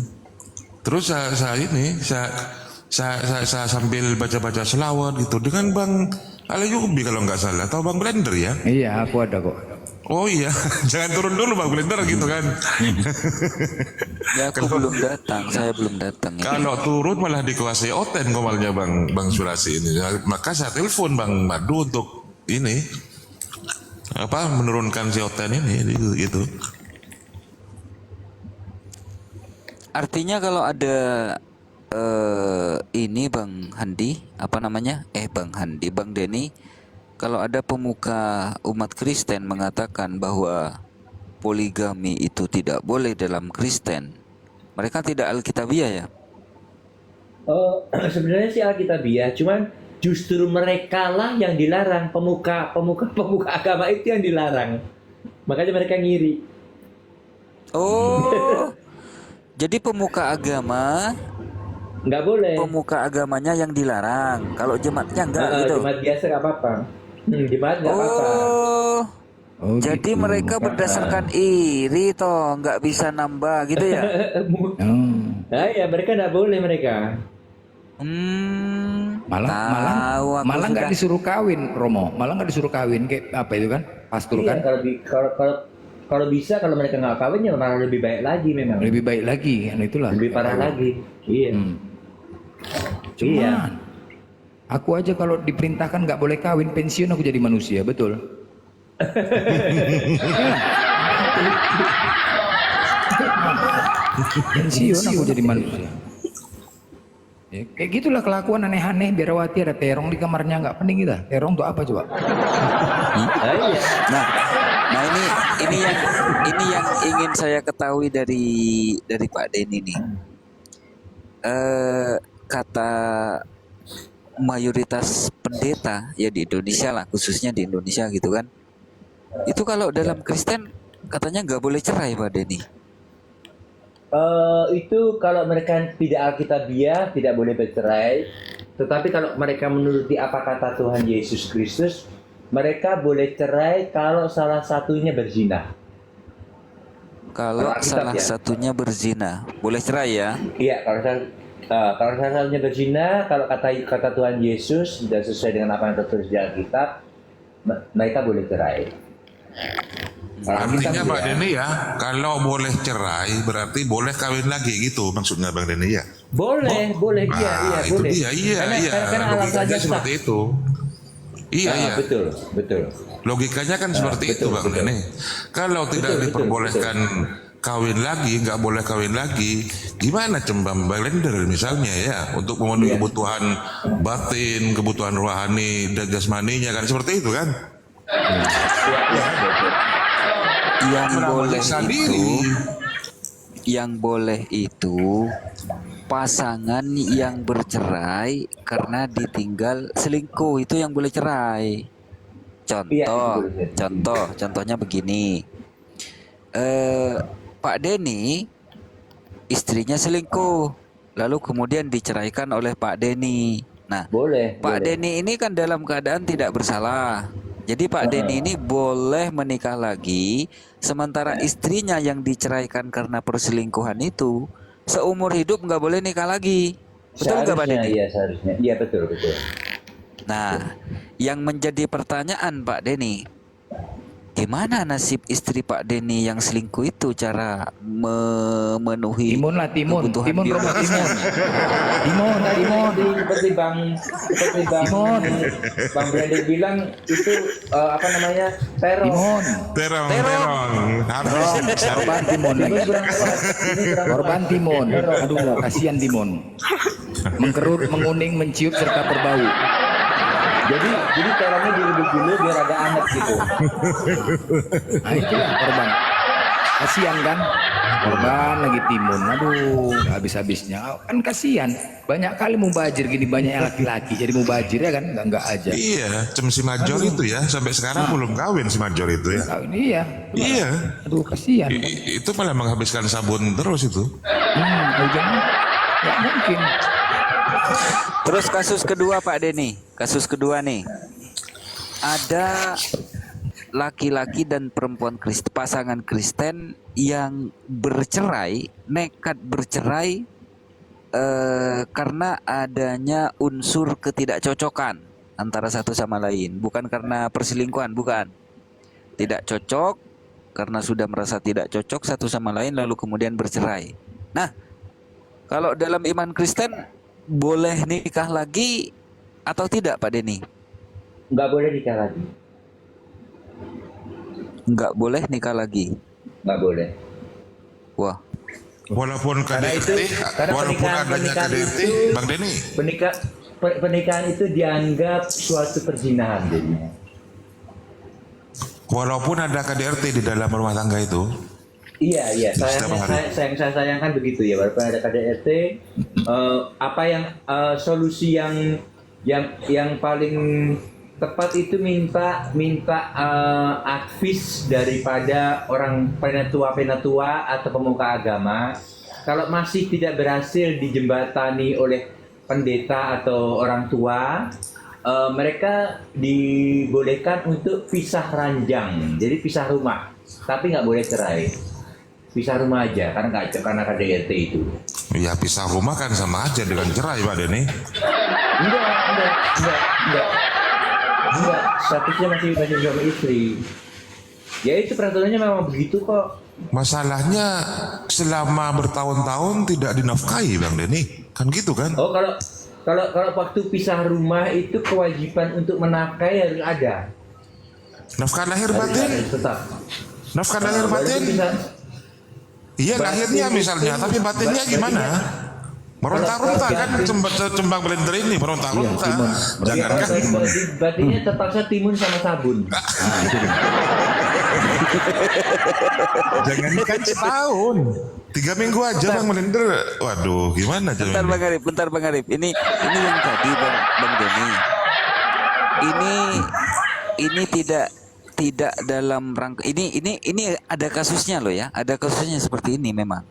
Terus saya sambil baca selawat gitu dengan Bang Ayubi kalau nggak salah, atau Bang Blender ya? Iya, aku ada kok. Oh iya, jangan turun dulu Bang Blender gitu kan. Ya aku belum datang, saya belum datang. Kalau turun malah dikuasai Oten komalnya Bang Surasi ini. Maka saya telepon Bang Madu untuk ini menurunkan si Oten ini gitu. Artinya kalau ada ini Bang Handi, Bang Denny, kalau ada pemuka umat Kristen mengatakan bahwa poligami itu tidak boleh dalam Kristen, mereka tidak Alkitabiah ya? Sebenarnya sih Alkitabiah, cuman justru mereka lah yang dilarang, pemuka agama itu yang dilarang. Makanya mereka ngiri. Oh. Jadi pemuka agama nggak boleh. Pemuka agamanya yang dilarang. Kalau jemaatnya enggak gitu. Jemaat biasa nggak apa-apa. Jemaat nggak apa-apa. Oh, Jadi gitu. mereka berdasarkan iri toh, nggak bisa nambah gitu ya? Nah, ya mereka nggak boleh mereka. Malah nggak disuruh kawin, Romo. Malah nggak disuruh kawin kayak apa itu kan? Pastur Iya, kan? kalau bisa, kalau mereka nggak kawin ya malah lebih baik lagi memang. Lebih baik lagi, kan itulah. Lebih parah lagi. Iya. Cuman, aku aja kalau diperintahkan nggak boleh kawin, pensiun aku jadi manusia, betul? Pensiun aku jadi manusia. Ya, kayak gitulah kelakuan aneh-aneh. Biarawati ada terong di kamarnya, nggak pening kita. Terong tuh apa coba? Iya. Nah ini yang ingin saya ketahui dari Pak Denny nih. Kata mayoritas pendeta ya di Indonesia lah, khususnya di Indonesia gitu kan. Itu kalau dalam Kristen katanya nggak boleh cerai Pak Denny. Itu kalau mereka tidak Alkitabiah tidak boleh bercerai. Tetapi kalau mereka menuruti apa kata Tuhan Yesus Kristus, mereka boleh cerai kalau salah satunya berzina. Kalau Alkitab salah ya. satunya berzina, boleh cerai ya? Iya, kalau salah satunya berzina, kalau kata Tuhan Yesus dan sesuai dengan apa yang tertulis di Alkitab, mereka boleh cerai. Kalau Artinya Alkitab Pak ya. Denny ya, kalau boleh cerai berarti boleh kawin lagi gitu maksudnya Bang Denny ya. Boleh, iya, Itu boleh. dia, iya, Karena logikanya alasannya sah. seperti itu. Iya, iya. Betul. Logikanya kan seperti itu Bang Denny. Kalau tidak diperbolehkan kawin lagi, nggak boleh kawin lagi, gimana cembam blender misalnya ya untuk memenuhi kebutuhan batin, kebutuhan rohani dan jasmaninya kan seperti itu kan? Yang boleh sendiri. yang boleh itu pasangan yang bercerai karena ditinggal selingkuh, itu yang boleh cerai. Contohnya begini. Pak Denny istrinya selingkuh, lalu kemudian diceraikan oleh Pak Denny. Nah, Pak Denny ini kan dalam keadaan tidak bersalah. Jadi Pak Denny ini boleh menikah lagi, sementara istrinya yang diceraikan karena perselingkuhan itu seumur hidup nggak boleh nikah lagi. Betul nggak Pak Denny? Iya, seharusnya. Iya, betul. Nah, yang menjadi pertanyaan Pak Denny, gimana nasib istri Pak Denny yang selingkuh itu cara memenuhi Timun kebutuhan Robert, biologis? Timun. Seperti Bang Brandon bilang itu apa namanya, terong. Terong. Korban timun lagi. Korban timun. Aduh, kasihan timun. Mengkerut, menguning, menciut serta berbau. Jadi terongnya direbus dulu biar agak anget gitu. Nah itulah korban. Kasihan kan? Korban lagi timun. Aduh, habis-habisnya. Kan kasihan. Banyak kali mubazir gini, banyak laki-laki jadi mubazir ya kan? Enggak aja. Iya, si Major itu ya sampai sekarang belum kawin si Major itu ya. Iya. Iya. Aduh, kasihan. Itu malah menghabiskan sabun terus itu. Jangan. Nggak mungkin. Terus kasus kedua Pak Denny, kasus kedua nih, ada laki-laki dan perempuan Kristen, pasangan Kristen yang bercerai, nekat bercerai karena adanya unsur ketidakcocokan antara satu sama lain, bukan karena perselingkuhan, bukan. Tidak cocok karena sudah merasa tidak cocok satu sama lain lalu kemudian bercerai. Nah, kalau dalam iman Kristen boleh nikah lagi atau tidak Pak Denny? Nggak boleh nikah lagi. Nggak boleh nikah lagi. Nggak boleh. Wah. Walaupun KDRT, walaupun adanya KDRT, Bang Denny. Pernikahan itu dianggap suatu perzinahan jadinya. Walaupun ada KDRT di dalam rumah tangga itu. Iya. Saya sayangkan begitu ya. Walaupun ada KDRT, apa yang solusi yang paling tepat itu minta advis daripada orang penatua atau pemuka agama. Kalau masih tidak berhasil dijembatani oleh pendeta atau orang tua, mereka dibolehkan untuk pisah ranjang, jadi pisah rumah, tapi nggak boleh cerai. Pisah rumah aja karena KDRT itu. Ya pisah rumah kan sama aja dengan cerai Pak Denny. Enggak, statusnya masih suami istri. Ya itu peraturannya memang begitu kok. Masalahnya selama bertahun-tahun tidak dinafkahi Bang Denny, kan gitu kan? Oh kalau waktu pisah rumah itu kewajiban untuk menafkahi harus ada. Nafkah lahir batin. Tetap. Nafkah lahir batin. Iya lahirnya misalnya, tapi batinnya gimana? Meronta-ronta kan cembang blender ini meronta-ronta. Jangan kan? Batinnya terpaksa timun sama sabun. Jangan kan setahun. 3 minggu aja Bang blender. Waduh, gimana Bentar Bang Arif. Ini yang tadi Bang Denny. Ini tidak dalam rangka ini ada kasusnya loh ya. Ada kasusnya seperti ini memang.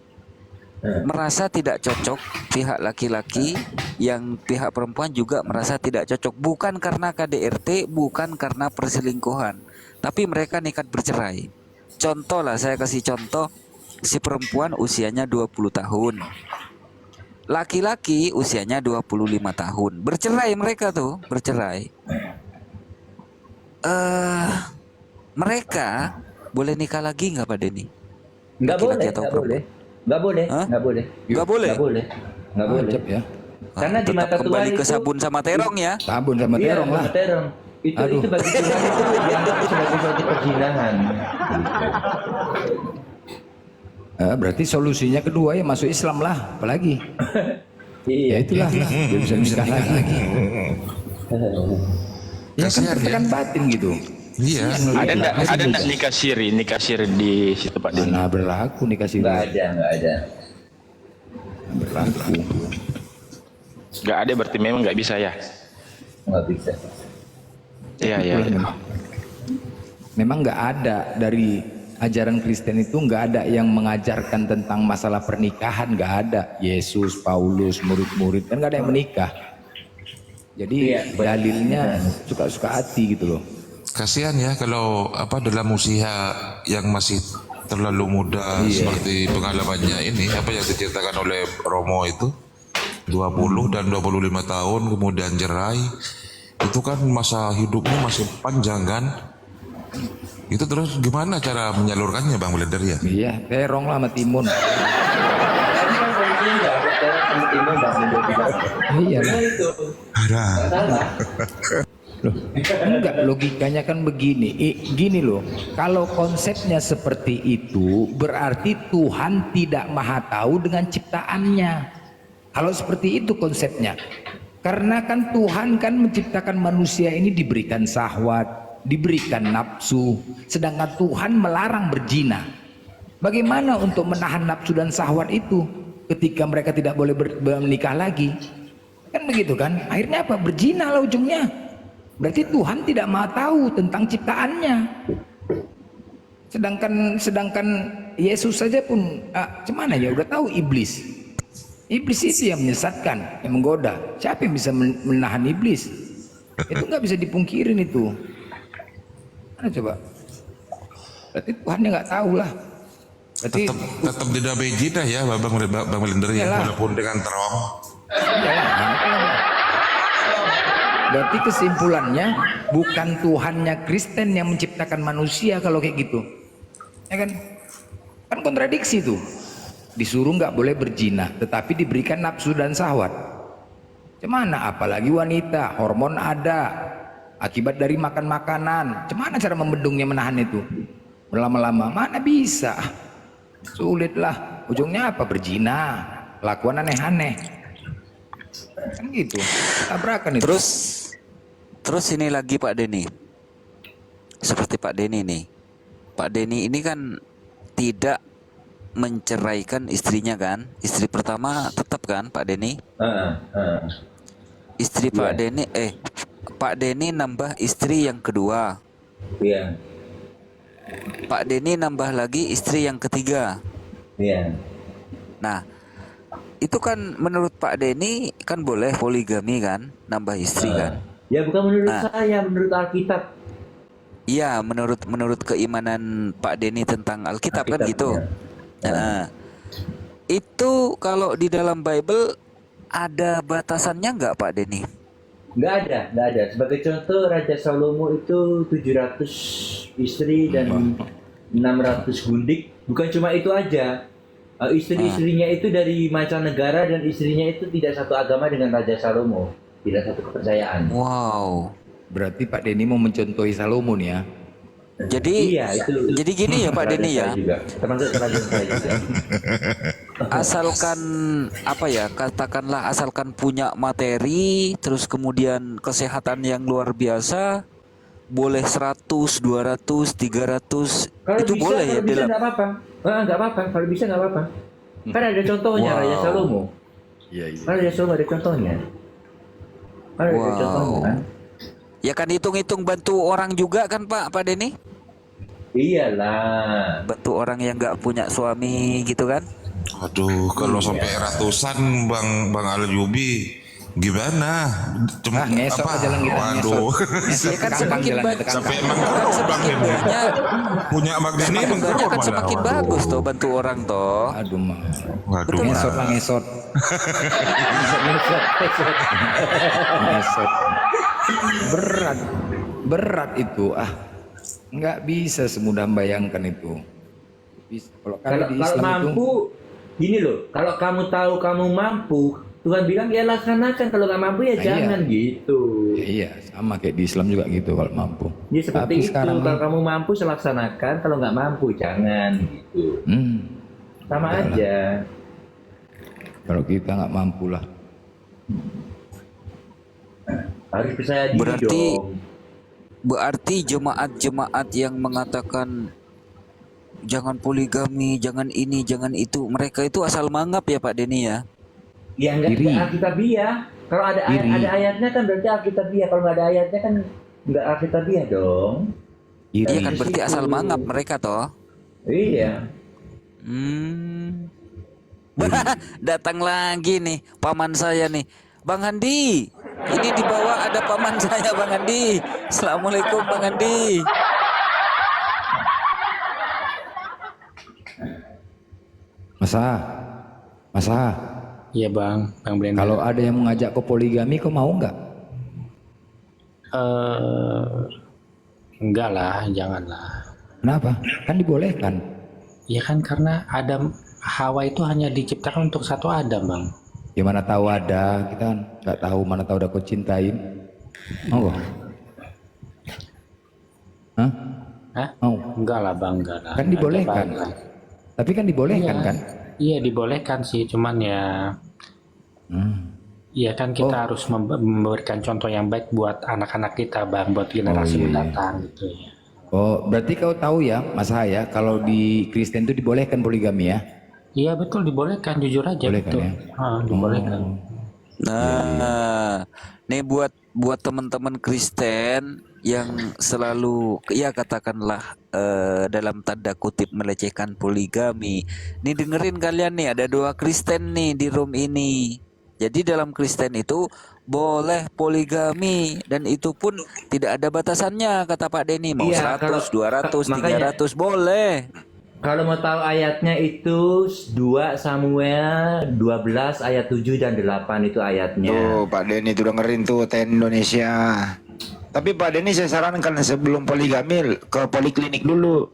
Merasa tidak cocok pihak laki-laki, yang pihak perempuan juga merasa tidak cocok, bukan karena KDRT, bukan karena perselingkuhan, tapi mereka nekat bercerai. Contoh lah, saya kasih contoh, Si perempuan usianya 20 tahun. Laki-laki usianya 25 tahun. Bercerai mereka tuh, bercerai. Mereka boleh nikah lagi nggak Pak Denny? Nggak boleh, Laki-laki atau nggak perempuan? boleh. Nggak boleh, Hah? nggak boleh. Nggak boleh? Nggak boleh. Nggak boleh. Ajab ya. Karena di Tetap mata Tuhan kembali ke itu sabun sama terong ya. Sabun sama iya, terong lah. sama terong. Itu bagi Tuhan itu dianggap sebagai suatu perzinahan. Berarti solusinya kedua ya masuk Islam lah, apalagi. Ya Iya. itulah lah, dia bisa nikah lagi. Ya kan Kasihan ya. tertekan batin gitu. Iya. Ada enggak nikah siri di situ Pak Denny? Mana berlaku nikah siri? Nggak ada. Berlaku. Enggak ada berarti memang nggak bisa ya? Nggak bisa. Iya. Memang nggak ada dari ajaran Kristen itu, nggak ada yang mengajarkan tentang masalah pernikahan, nggak ada. Yesus, Paulus, murid-murid kan nggak ada yang menikah. Jadi dalilnya suka-suka hati gitu loh. Kasihan ya kalau dalam usia yang masih terlalu muda seperti pengalamannya ini yang diceritakan oleh Romo itu 20 dan 25 tahun kemudian cerai. Itu kan masa hidupnya masih panjang kan? Itu terus gimana cara menyalurkannya Bang Blender ya? Iya, terong lah sama timun. Iya lah. Ada. Loh, enggak, logikanya kan begini. Gini loh, kalau konsepnya seperti itu berarti Tuhan tidak maha tahu dengan ciptaannya. Kalau seperti itu konsepnya. Karena kan Tuhan kan menciptakan manusia ini diberikan syahwat, diberikan nafsu, sedangkan Tuhan melarang berzina. Bagaimana untuk menahan nafsu dan syahwat itu ketika mereka tidak boleh menikah lagi? Kan begitu kan? Akhirnya apa? Berzina lah ujungnya. Berarti Tuhan tidak mau tahu tentang ciptaannya. Sedangkan Yesus saja pun cuman ya udah tahu iblis. Iblis itu yang menyesatkan, yang menggoda. Siapa yang bisa menahan iblis? Itu nggak bisa dipungkirin itu. Mana coba? Berarti Tuhan nggak tahu lah. Berarti Tetap tidak berzina ya Bang Blender ya, Iyalah. walaupun dengan terong. Berarti kesimpulannya bukan Tuhannya Kristen yang menciptakan manusia kalau kayak gitu. Ya kan? Kan kontradiksi tuh. Disuruh nggak boleh berzina, tetapi diberikan nafsu dan syahwat. Cemana? Apalagi wanita, hormon ada, akibat dari makan makanan. Cemana cara membendungnya, menahan itu? Lama-lama mana bisa? Sulit lah. Ujungnya apa? Berzina, lakuan aneh-aneh. Kan gitu. Tabrakan itu. Terus ini lagi Pak Denny. Seperti Pak Denny nih. Pak Denny ini kan tidak menceraikan istrinya kan? Istri pertama tetap kan Pak Denny? Istri Pak Denny Pak Denny nambah istri yang kedua. Iya. Pak Denny nambah lagi istri yang ketiga. Iya. Nah, itu kan menurut Pak Denny kan boleh poligami kan? Nambah istri kan? Ya bukan menurut saya, menurut Alkitab. Iya, menurut keimanan Pak Denny tentang Alkitab kan gitu. Nah, itu kalau di dalam Bible ada batasannya nggak Pak Denny? Nggak ada. Sebagai contoh, Raja Salomo itu 700 istri dan 600 gundik. Bukan cuma itu aja. Istri-istrinya itu dari mancanegara dan istrinya itu tidak satu agama dengan Raja Salomo. Tidak satu kepercayaan. Wow. Berarti Pak Denny mau mencontohi Salomo nih ya. Jadi jadi gini ya Pak Denny ya. Termasuk Raja saya juga. Asalkan katakanlah asalkan punya materi, terus kemudian kesehatan yang luar biasa, boleh 100, 200, 300 Kalau itu bisa, boleh ya kalau bisa dalam. nggak apa-apa. Nggak apa-apa. Kalau bisa nggak apa-apa. Kan ada contohnya Raja Salomo. Iya. Kan Raja Salomo ada contohnya. Kan ada contohnya kan. Ya kan hitung-hitung bantu orang juga kan Pak Denny? Iyalah. Bantu orang yang nggak punya suami gitu kan? Aduh, kalau sampai ratusan Bang Alyubi Gimana? Cuma ngesot aja lah kita, Waduh. Ya kan semakin banyak Sampai mengkerut Bang Denny. Punya Bang Denny mengkerut kan malah. semakin bagus toh bantu orang toh. Aduh mah. Waduh. Ngesot lah ngesot. Ngesot. Berat itu nggak bisa semudah membayangkan itu. Bisa. Kalau di Kalau Islam mampu, gini loh. Kalau kamu tahu kamu mampu, Tuhan bilang ya laksanakan. Kalau nggak mampu ya jangan gitu. Iya, sama kayak di Islam juga gitu kalau mampu. Ya seperti Tapi itu. sekarang Kalau kamu mampu laksanakan. Kalau nggak mampu jangan gitu. Sama Udahlah. aja. Kalau kita nggak mampu lah. Harus percaya diri dong. Berarti jemaat-jemaat yang mengatakan jangan poligami, jangan ini, jangan itu, mereka itu asal mangap ya Pak Denny ya? Ya enggak Alkitabiah. Kalau ada ayatnya kan berarti Alkitabiah. Kalau nggak ada ayatnya kan nggak Alkitabiah dong. Iya kan berarti asal mangap mereka toh. Iya. Datang lagi nih paman saya nih, Bang Handi. Ini di bawah ada paman saya Bang Handi. Assalamualaikum Bang Handi. Masa. Iya Bang Blender. Kalau ada yang mengajak ke poligami, kau mau nggak? Enggak lah, janganlah. Kenapa? Kan dibolehkan. Ya kan karena Adam Hawa itu hanya diciptakan untuk satu Adam Bang. Ya mana tahu ada, kita kan nggak tahu, mana tahu ada kau cintain. Mau? Hah? Mau? Enggak lah Bang, enggak lah. Kan dibolehkan. Tapi kan dibolehkan kan? Iya dibolehkan sih, cuman ya iya kan kita harus memberikan contoh yang baik buat anak-anak kita Bang, buat generasi mendatang gitu ya. Oh, berarti kau tahu ya, Mas Haya, kalau di Kristen itu dibolehkan poligami ya? Iya betul, dibolehkan, jujur aja. Bolehkan, betul. ya? Dibolehkan. Nah, nih buat teman-teman Kristen yang selalu ya katakanlah dalam tanda kutip melecehkan poligami. Nih dengerin kalian nih, ada 2 Kristen nih di room ini. Jadi dalam Kristen itu boleh poligami dan itu pun tidak ada batasannya kata Pak Denny, mau 100, 200, 300 boleh. Kalau mau tahu ayatnya itu 2 Samuel 12 ayat 7 dan 8 itu ayatnya. Tuh Pak Denny tuh dengerin tuh TN Indonesia. Tapi Pak Denny saya sarankan sebelum poligami ke poliklinik dulu.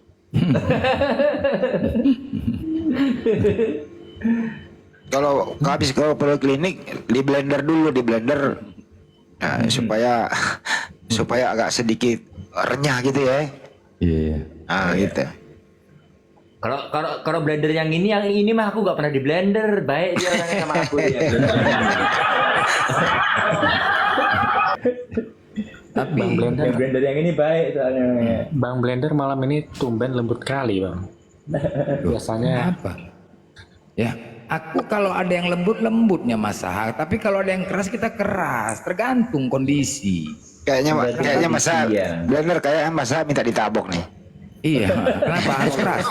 Kalau habis ke poliklinik di blender dulu, nah, supaya agak sedikit renyah gitu ya. Iya. Nah, gitu. Kalau blender yang ini mah aku nggak pernah di blender, baik dia orangnya sama aku ya. Tapi blender yang ini baik soalnya. Bang Blender malam ini tumben lembut kali Bang. Biasanya apa? Ya, aku kalau ada yang lembutnya masalah, tapi kalau ada yang keras kita keras, tergantung kondisi. Kayaknya masa Blender kayaknya masa minta ditabok nih. Iya, kenapa harus keras?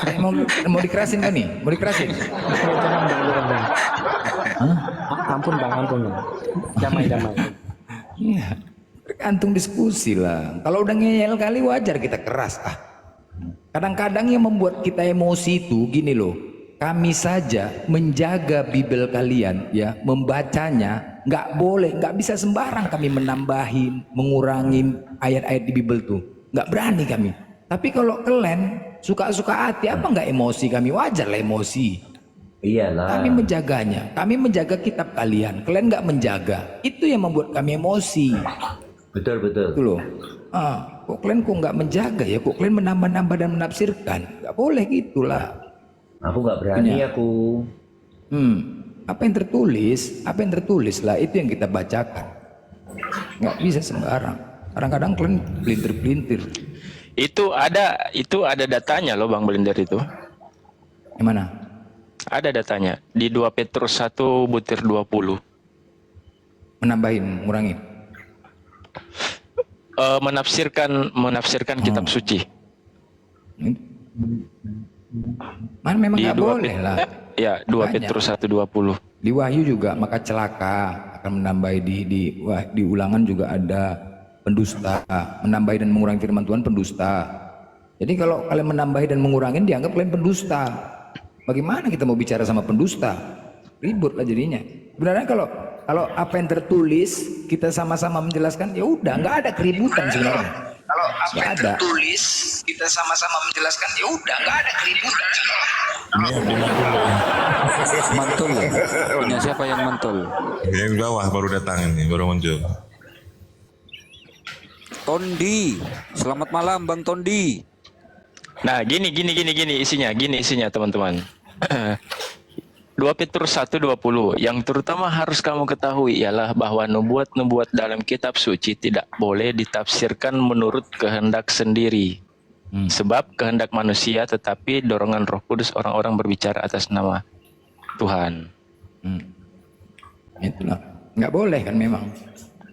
Mau dikerasin kan nih? Mau dikerasin? jangan Bang. Ampun Bang, ampun. Damai. Iya, tergantung diskusi lah. Kalau udah ngeyel kali wajar kita keras. Kadang-kadang yang membuat kita emosi itu gini loh. Kami saja menjaga Bible kalian ya, membacanya nggak boleh, nggak bisa sembarang kami menambahin, mengurangin ayat-ayat di Bible tuh. Nggak berani kami. Tapi kalau kalian suka-suka hati, apa nggak emosi kami? Wajar lah emosi. Iyalah. Kami menjaganya. Kami menjaga kitab kalian. Kalian nggak menjaga. Itu yang membuat kami emosi. Betul. Itu loh. Kok kalian nggak menjaga ya? Kok kalian menambah-nambah dan menafsirkan? Nggak boleh gitulah. Aku nggak berani aku. Apa yang tertulis lah itu yang kita bacakan. Nggak bisa sembarang. Kadang-kadang kalian pelintir-pelintir. Itu ada datanya loh Bang Blender itu. Yang mana? Ada datanya di 2 Petrus 1 butir 20. Menambahin, ngurangin. Menafsirkan kitab suci. Memang nggak boleh lah. Ya, 2 Banyak. Petrus 1:20. Di Wahyu juga, maka celaka akan menambahi di Ulangan juga ada pendusta, menambahi dan mengurangi firman Tuhan pendusta. Jadi kalau kalian menambahi dan mengurangi dianggap kalian pendusta. Bagaimana kita mau bicara sama pendusta? Ribut lah jadinya. Sebenarnya kalau apa yang tertulis kita sama-sama menjelaskan, ya udah, nggak ada keributan sebenarnya. Kalau apa yang tertulis kita sama-sama menjelaskan, ya udah, nggak ada keributan sebenarnya. Mantul ya? Punya siapa yang mantul? Yang di bawah baru datang ini, baru muncul. Tondi. Selamat malam Bang Tondi. Nah, gini isinya teman-teman. 2 Petrus 1:20 yang terutama harus kamu ketahui ialah bahwa nubuat-nubuat dalam kitab suci tidak boleh ditafsirkan menurut kehendak sendiri. Sebab kehendak manusia, tetapi dorongan Roh Kudus orang-orang berbicara atas nama Tuhan. Itulah, nggak boleh kan memang.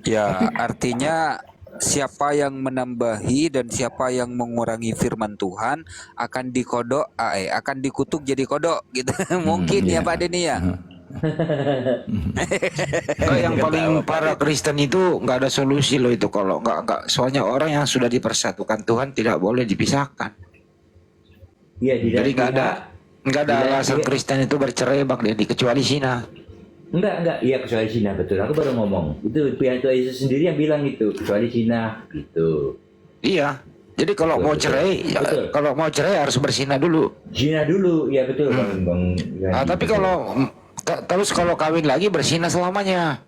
Ya, artinya siapa yang menambahi dan siapa yang mengurangi firman Tuhan akan dikodok, akan dikutuk jadi kodok gitu. Mungkin ya Pak Denny ya. Yang paling parah Kristen itu nggak ada solusi loh itu kalau nggak. Soalnya orang yang sudah dipersatukan Tuhan tidak boleh dipisahkan. Iya, Jadi nggak ada alasan Kristen itu bercerai Bang Denny kecuali Cina. Enggak, iya kecuali Cina, betul. Aku baru ngomong. Itu pihak Tuhan Yesus sendiri yang bilang itu, kecuali Cina, gitu. Iya. Jadi kalau mau cerai, kalau mau cerai harus berzina dulu. Zina dulu, ya betul Bang. Tapi kalau kawin lagi berzina selamanya.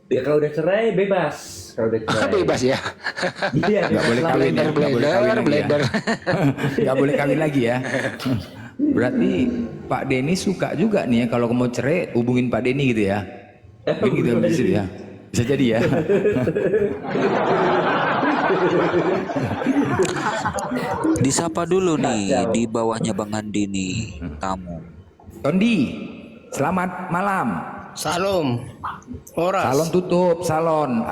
Ya kalau udah cerai bebas. Kalau udah cerai. Bebas ya. Iya, Nggak boleh kawin, blender. Nggak boleh kawin lagi ya. Berarti Pak Denny suka juga nih ya kalau mau cerai hubungin Pak Denny gitu ya. Gitu ya. Bisa jadi ya. Disapa dulu nih di bawahnya Bang Andi nih tamu. Tondi, selamat malam. Salam. Horas. Salon tutup, salon.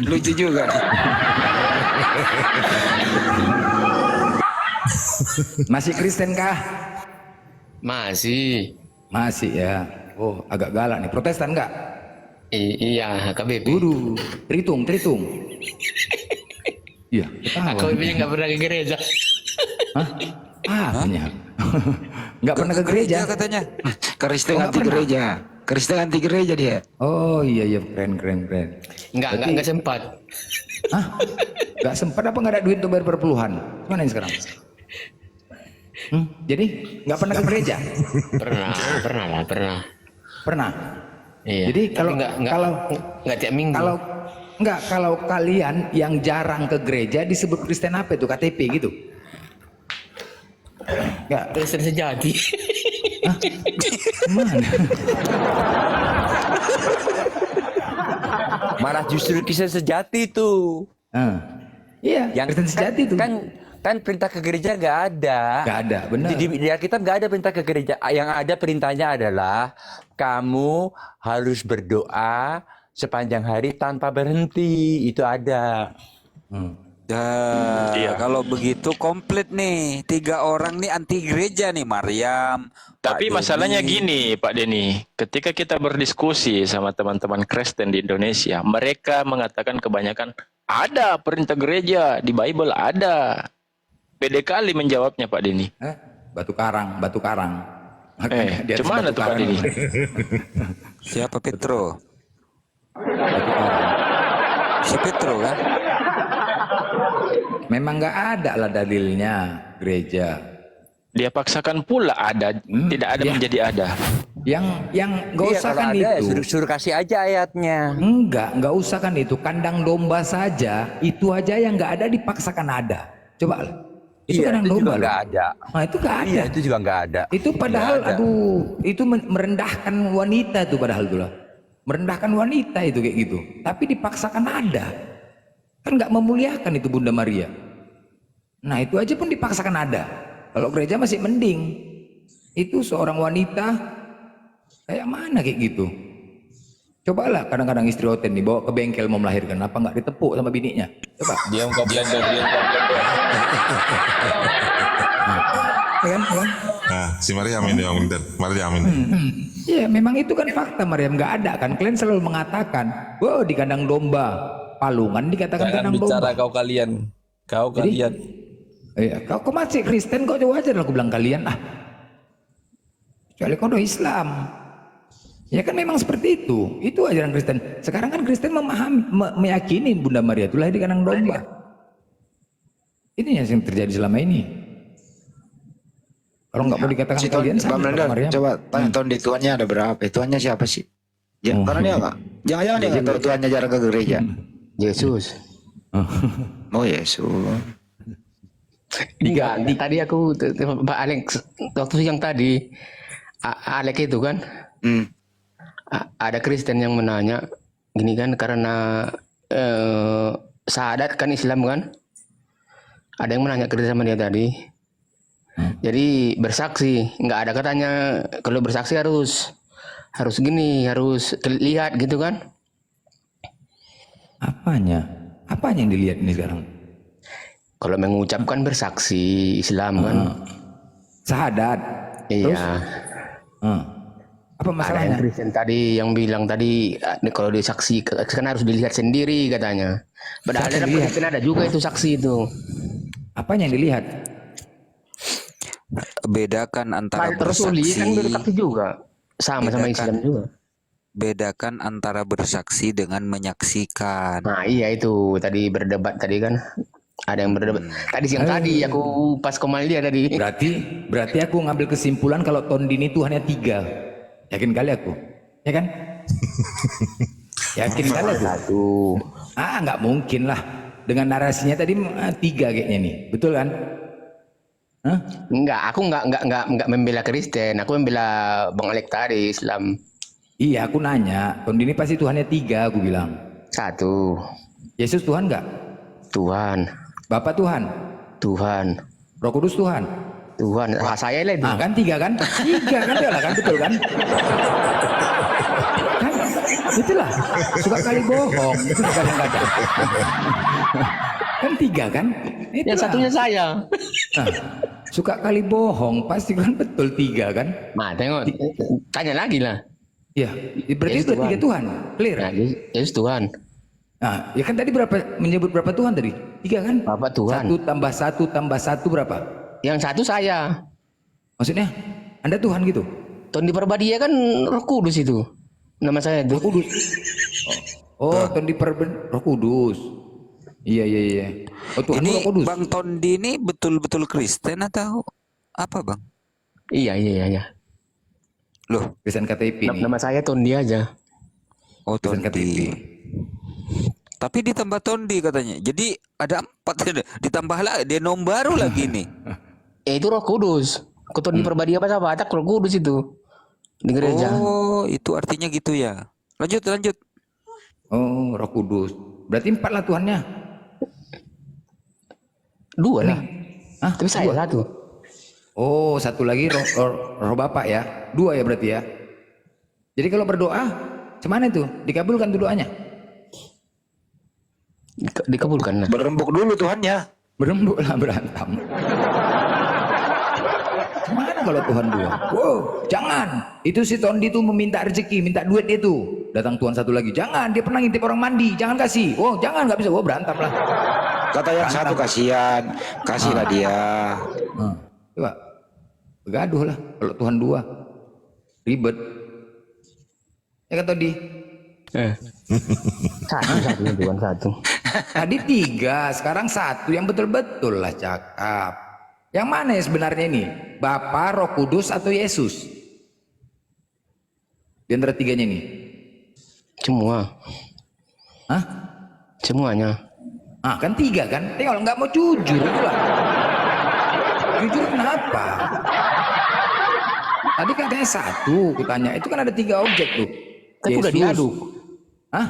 Lucu juga. Masih Kristen kah? Masih. Masih ya. Oh, agak galak nih. Protestan enggak? Iya, KBP. Tritung. Iya, KBP nggak pernah ke gereja. Hah? Apanya? Nggak pernah ke gereja katanya. Kristen anti gereja. Kristen anti gereja dia. Oh iya, keren. Nggak sempat. Hah? Nggak sempat apa nggak ada duit untuk bayar perpuluhan? Mana yang sekarang? Jadi nggak pernah ke gereja? Pernah. Iya. Jadi kalau tiap minggu. Kalau kalian yang jarang ke gereja disebut Kristen apa itu? KTP gitu? Enggak. Kristen sejati. Mana? Malah justru Kristen sejati tuh. Iya, yang Kristen sejati tuh. Kan perintah ke gereja nggak ada. Nggak ada, benar. Di Alkitab nggak ada perintah ke gereja. Yang ada perintahnya adalah kamu harus berdoa sepanjang hari tanpa berhenti. Itu ada. Kalau begitu komplit nih. 3 orang nih anti gereja nih, Maryam. Tapi masalahnya gini Pak Denny, ketika kita berdiskusi sama teman-teman Kristen di Indonesia, mereka mengatakan kebanyakan ada perintah gereja di Bible ada. Pede kali menjawabnya Pak Denny. Batu karang. Cuman tuh Pak Denny? Siapa Petro? Si Petro kan? Memang nggak ada lah dalilnya gereja. Dia paksakan pula ada, tidak ada menjadi ada. Yang nggak usah kan ada, itu. Suruh kasih aja ayatnya. Nggak usah kan itu. Kandang domba saja itu aja yang nggak ada dipaksakan ada. Coba lah. Itu kandang domba juga nggak ada. Nah itu nggak ada. Iya, itu juga nggak ada. Itu padahal itu merendahkan wanita itu padahal tuh lah. Merendahkan wanita itu kayak gitu. Tapi dipaksakan ada. Kan nggak memuliakan itu Bunda Maria. Nah itu aja pun dipaksakan ada. Kalau gereja masih mending. Itu seorang wanita kayak mana kayak gitu. Cobalah kadang-kadang istri hotel nih bawa ke bengkel mau melahirkan. Apa nggak ditepuk sama bininya? Coba. Diam kau blender. Ya kan? Nah, si Maryam ini yang bener. Maryam ini. Iya, memang itu kan fakta, Maryam. Nggak ada kan? Kalian selalu mengatakan, wow, di kandang domba, palungan dikatakan Jangan kandang bicara domba. kau kalian. Kau Jadi, kalian. Iya, kau masih Kristen kok wajar lah aku bilang kalian kecuali kau udah Islam. Ya kan memang seperti itu. Itu ajaran Kristen. Sekarang kan Kristen meyakini Bunda Maria itu lahir di kandang domba. Ini yang terjadi selama ini. Kalau nggak mau dikatakan Si kalian Bang Blender, coba tanya tahun di Tuhannya ada berapa? Tuhannya siapa sih? Ya, karena dia nggak. Jangan-jangan dia nggak tahu Tuhannya jarang ke gereja. Yesus. Oh Yesus. Enggak, tadi aku Pak Alex waktu siang tadi Alex itu kan ada Kristen yang menanya gini kan karena syahadat kan Islam kan, ada yang menanya kerja sama dia tadi. Jadi bersaksi nggak ada katanya kalau bersaksi harus gini, harus lihat gitu kan. Apanya yang dilihat ini sekarang? Kalau mengucapkan bersaksi Islam kan syahadat. Iya. Apa Ada masalahnya? yang Kristen tadi yang bilang tadi kalau disaksi kan harus dilihat sendiri katanya. Padahal Siapa dalam yang Kristen ada juga itu saksi itu. Apanya yang dilihat? Bedakan antara Rasuli kan bersaksi, bersaksi juga. Sama-sama Islam juga. bedakan antara bersaksi dengan menyaksikan. Nah iya itu tadi berdebat tadi kan. Ada yang berdebat. Tadi siang tadi aku pas komal dia tadi. Berarti aku ngambil kesimpulan kalau Tondi ini Tuhannya 3. Yakin kali aku. Ya kan? Yakin kali aku. Nggak mungkin lah. Dengan narasinya tadi 3 kayaknya nih. Betul kan? Hah? Enggak, aku enggak membela Kristen. Aku membela Bang Alek tadi Islam. Iya, aku nanya. Tondi ini pasti Tuhannya 3, aku bilang. 1. Yesus Tuhan nggak? Tuhan. Bapak Tuhan? Tuhan. Roh Kudus Tuhan? Tuhan. Saya lagi. Kan 3 kan? 3 kan dia lah kan, betul kan? Kan itulah suka kali bohong. Itu kadang-kadang. Kan 3 kan? Itulah. Yang satunya saya. Suka kali bohong, pasti kan betul 3 kan? Nah, tengok. Tanya lagi lah. Iya, berarti itu 3 Tuhan. Clear? Nah, Yesus Tuhan. Nah, ya kan tadi menyebut berapa Tuhan tadi? 3 kan? Bapak Tuhan. 1 tambah 1 tambah 1 berapa? Yang 1 saya. Maksudnya? Anda Tuhan gitu? Tondi Perbadia kan Roh Kudus itu. Nama saya itu. Roh Kudus. Oh, Tondi Roh Kudus. Iya. Oh, Tuhan Ini Roh Kudus. Bang Tondi ini betul-betul Kristen atau apa Bang? Iya. Loh, Kristen KTP nih. Nama saya Tondi aja. Oh, Kristen KTP. Tondi. Tapi ditambah Tondi katanya. Jadi ada 4 ditambah lagi dia nom baru lagi nih. Itu Roh Kudus. Ke Tondi Perbadia apa tak Roh Kudus itu di gereja. Oh, itu artinya gitu ya. Lanjut. Oh, Roh Kudus. Berarti 4 lah Tuhannya. 2 lah. Tapi saya 1. Oh, 1 lagi roh Bapak ya. 2 ya berarti ya. Jadi kalau berdoa, gimana itu? Dikabulkan tuh doanya? Dikabulkan lah. Berembuk dulu Tuhannya. Berembuk lah berantem. Gimana kalau Tuhan 2? Wow, jangan. Itu si Tondi itu meminta rezeki, minta duit itu. Datang Tuhan 1 lagi. Jangan, dia pernah ngintip orang mandi. Jangan kasih. Oh, jangan, nggak bisa. Oh, berantem lah. Kata yang satu kasihan, kasihlah dia. Coba. Begaduh lah kalau Tuhan 2. Ribet. Ya kan Tondi? Satu Tuhan 1. Tadi 3, sekarang 1. Yang betul-betul lah cakap. Yang mana yang sebenarnya ini? Bapa, Roh Kudus atau Yesus? Di antara 3-nya ini? Semua. Hah? Semuanya. Kan 3 kan? Kalau nggak mau jujur itulah. Jujur kenapa? Tadi katanya 1, kutanya. Itu kan ada 3 objek tuh. Tapi udah diaduk. Hah?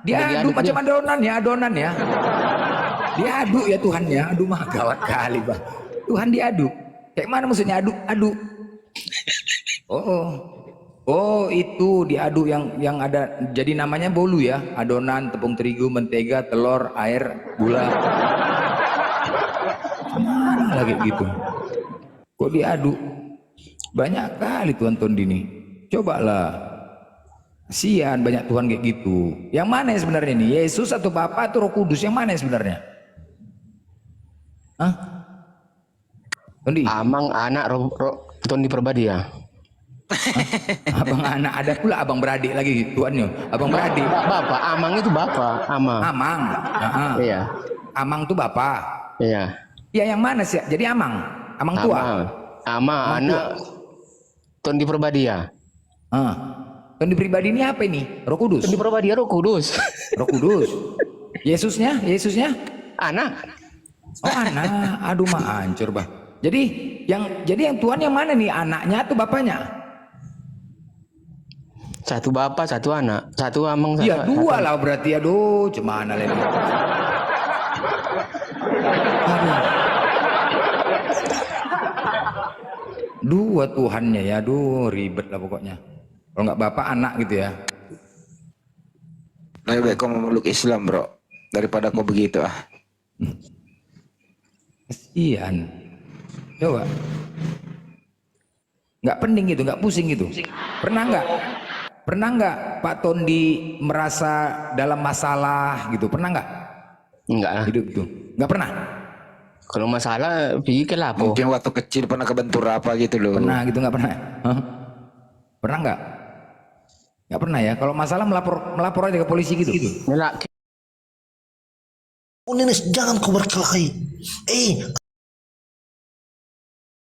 Diaduk macam adonan ya. Diaduk ya Tuhan ya. Aduh mah gawat kali Bang. Tuhan diaduk. Kayak mana maksudnya aduk? Oh. Oh, itu diaduk yang ada, jadi namanya bolu ya. Adonan tepung terigu, mentega, telur, air, gula. Mana lagi gitu? Kok diaduk? Banyak kali Tuhan Tondini. Cobalah. Kasihan banyak Tuhan kayak gitu. Yang mana yang sebenarnya nih? Yesus atau Bapa atau Roh Kudus? Yang mana yang sebenarnya? Hah? Tondi? Amang anak Tondi Perbadi ya. Abang anak, ada pula abang beradik lagi tuannya. Abang beradik. Bapak, Amang itu bapak, Amang. Amang. Iya. Amang tuh bapak. Iya. Ya yang mana sih? Jadi Amang. Amang tua. Amang anak Tondi Perbadi ya. Tondi pribadi ini apa ini? Roh Kudus. Tondi Perbadi ya Roh Kudus. Roh Kudus. Yesusnya? Anak. Oh anak. Aduh mah hancur bah. Jadi yang Tuhan yang mana nih? Anaknya atau bapaknya? Satu bapak, satu anak, satu Amang. Iya dua lah berarti. Aduh, cemana lagi. Aduh. Dua Tuhannya ya, aduh ribet lah pokoknya. Kalau nggak bapak anak gitu ya. Lebih baik kau memeluk Islam bro daripada kau begitu ah. Kasihan. Coba. Nggak pening gitu, nggak pusing gitu. Pernah nggak Pak Tondi merasa dalam masalah gitu? Pernah nggak? Enggak. Hidup itu nggak pernah. Kalau masalah pikir lah apa? Mungkin waktu kecil pernah kebentur apa gitu loh. Pernah gitu nggak pernah? Hah? Pernah nggak? Nggak pernah ya. Kalau masalah melapor aja ke polisi gitu. Ngelak. Jangan kau berkelahi.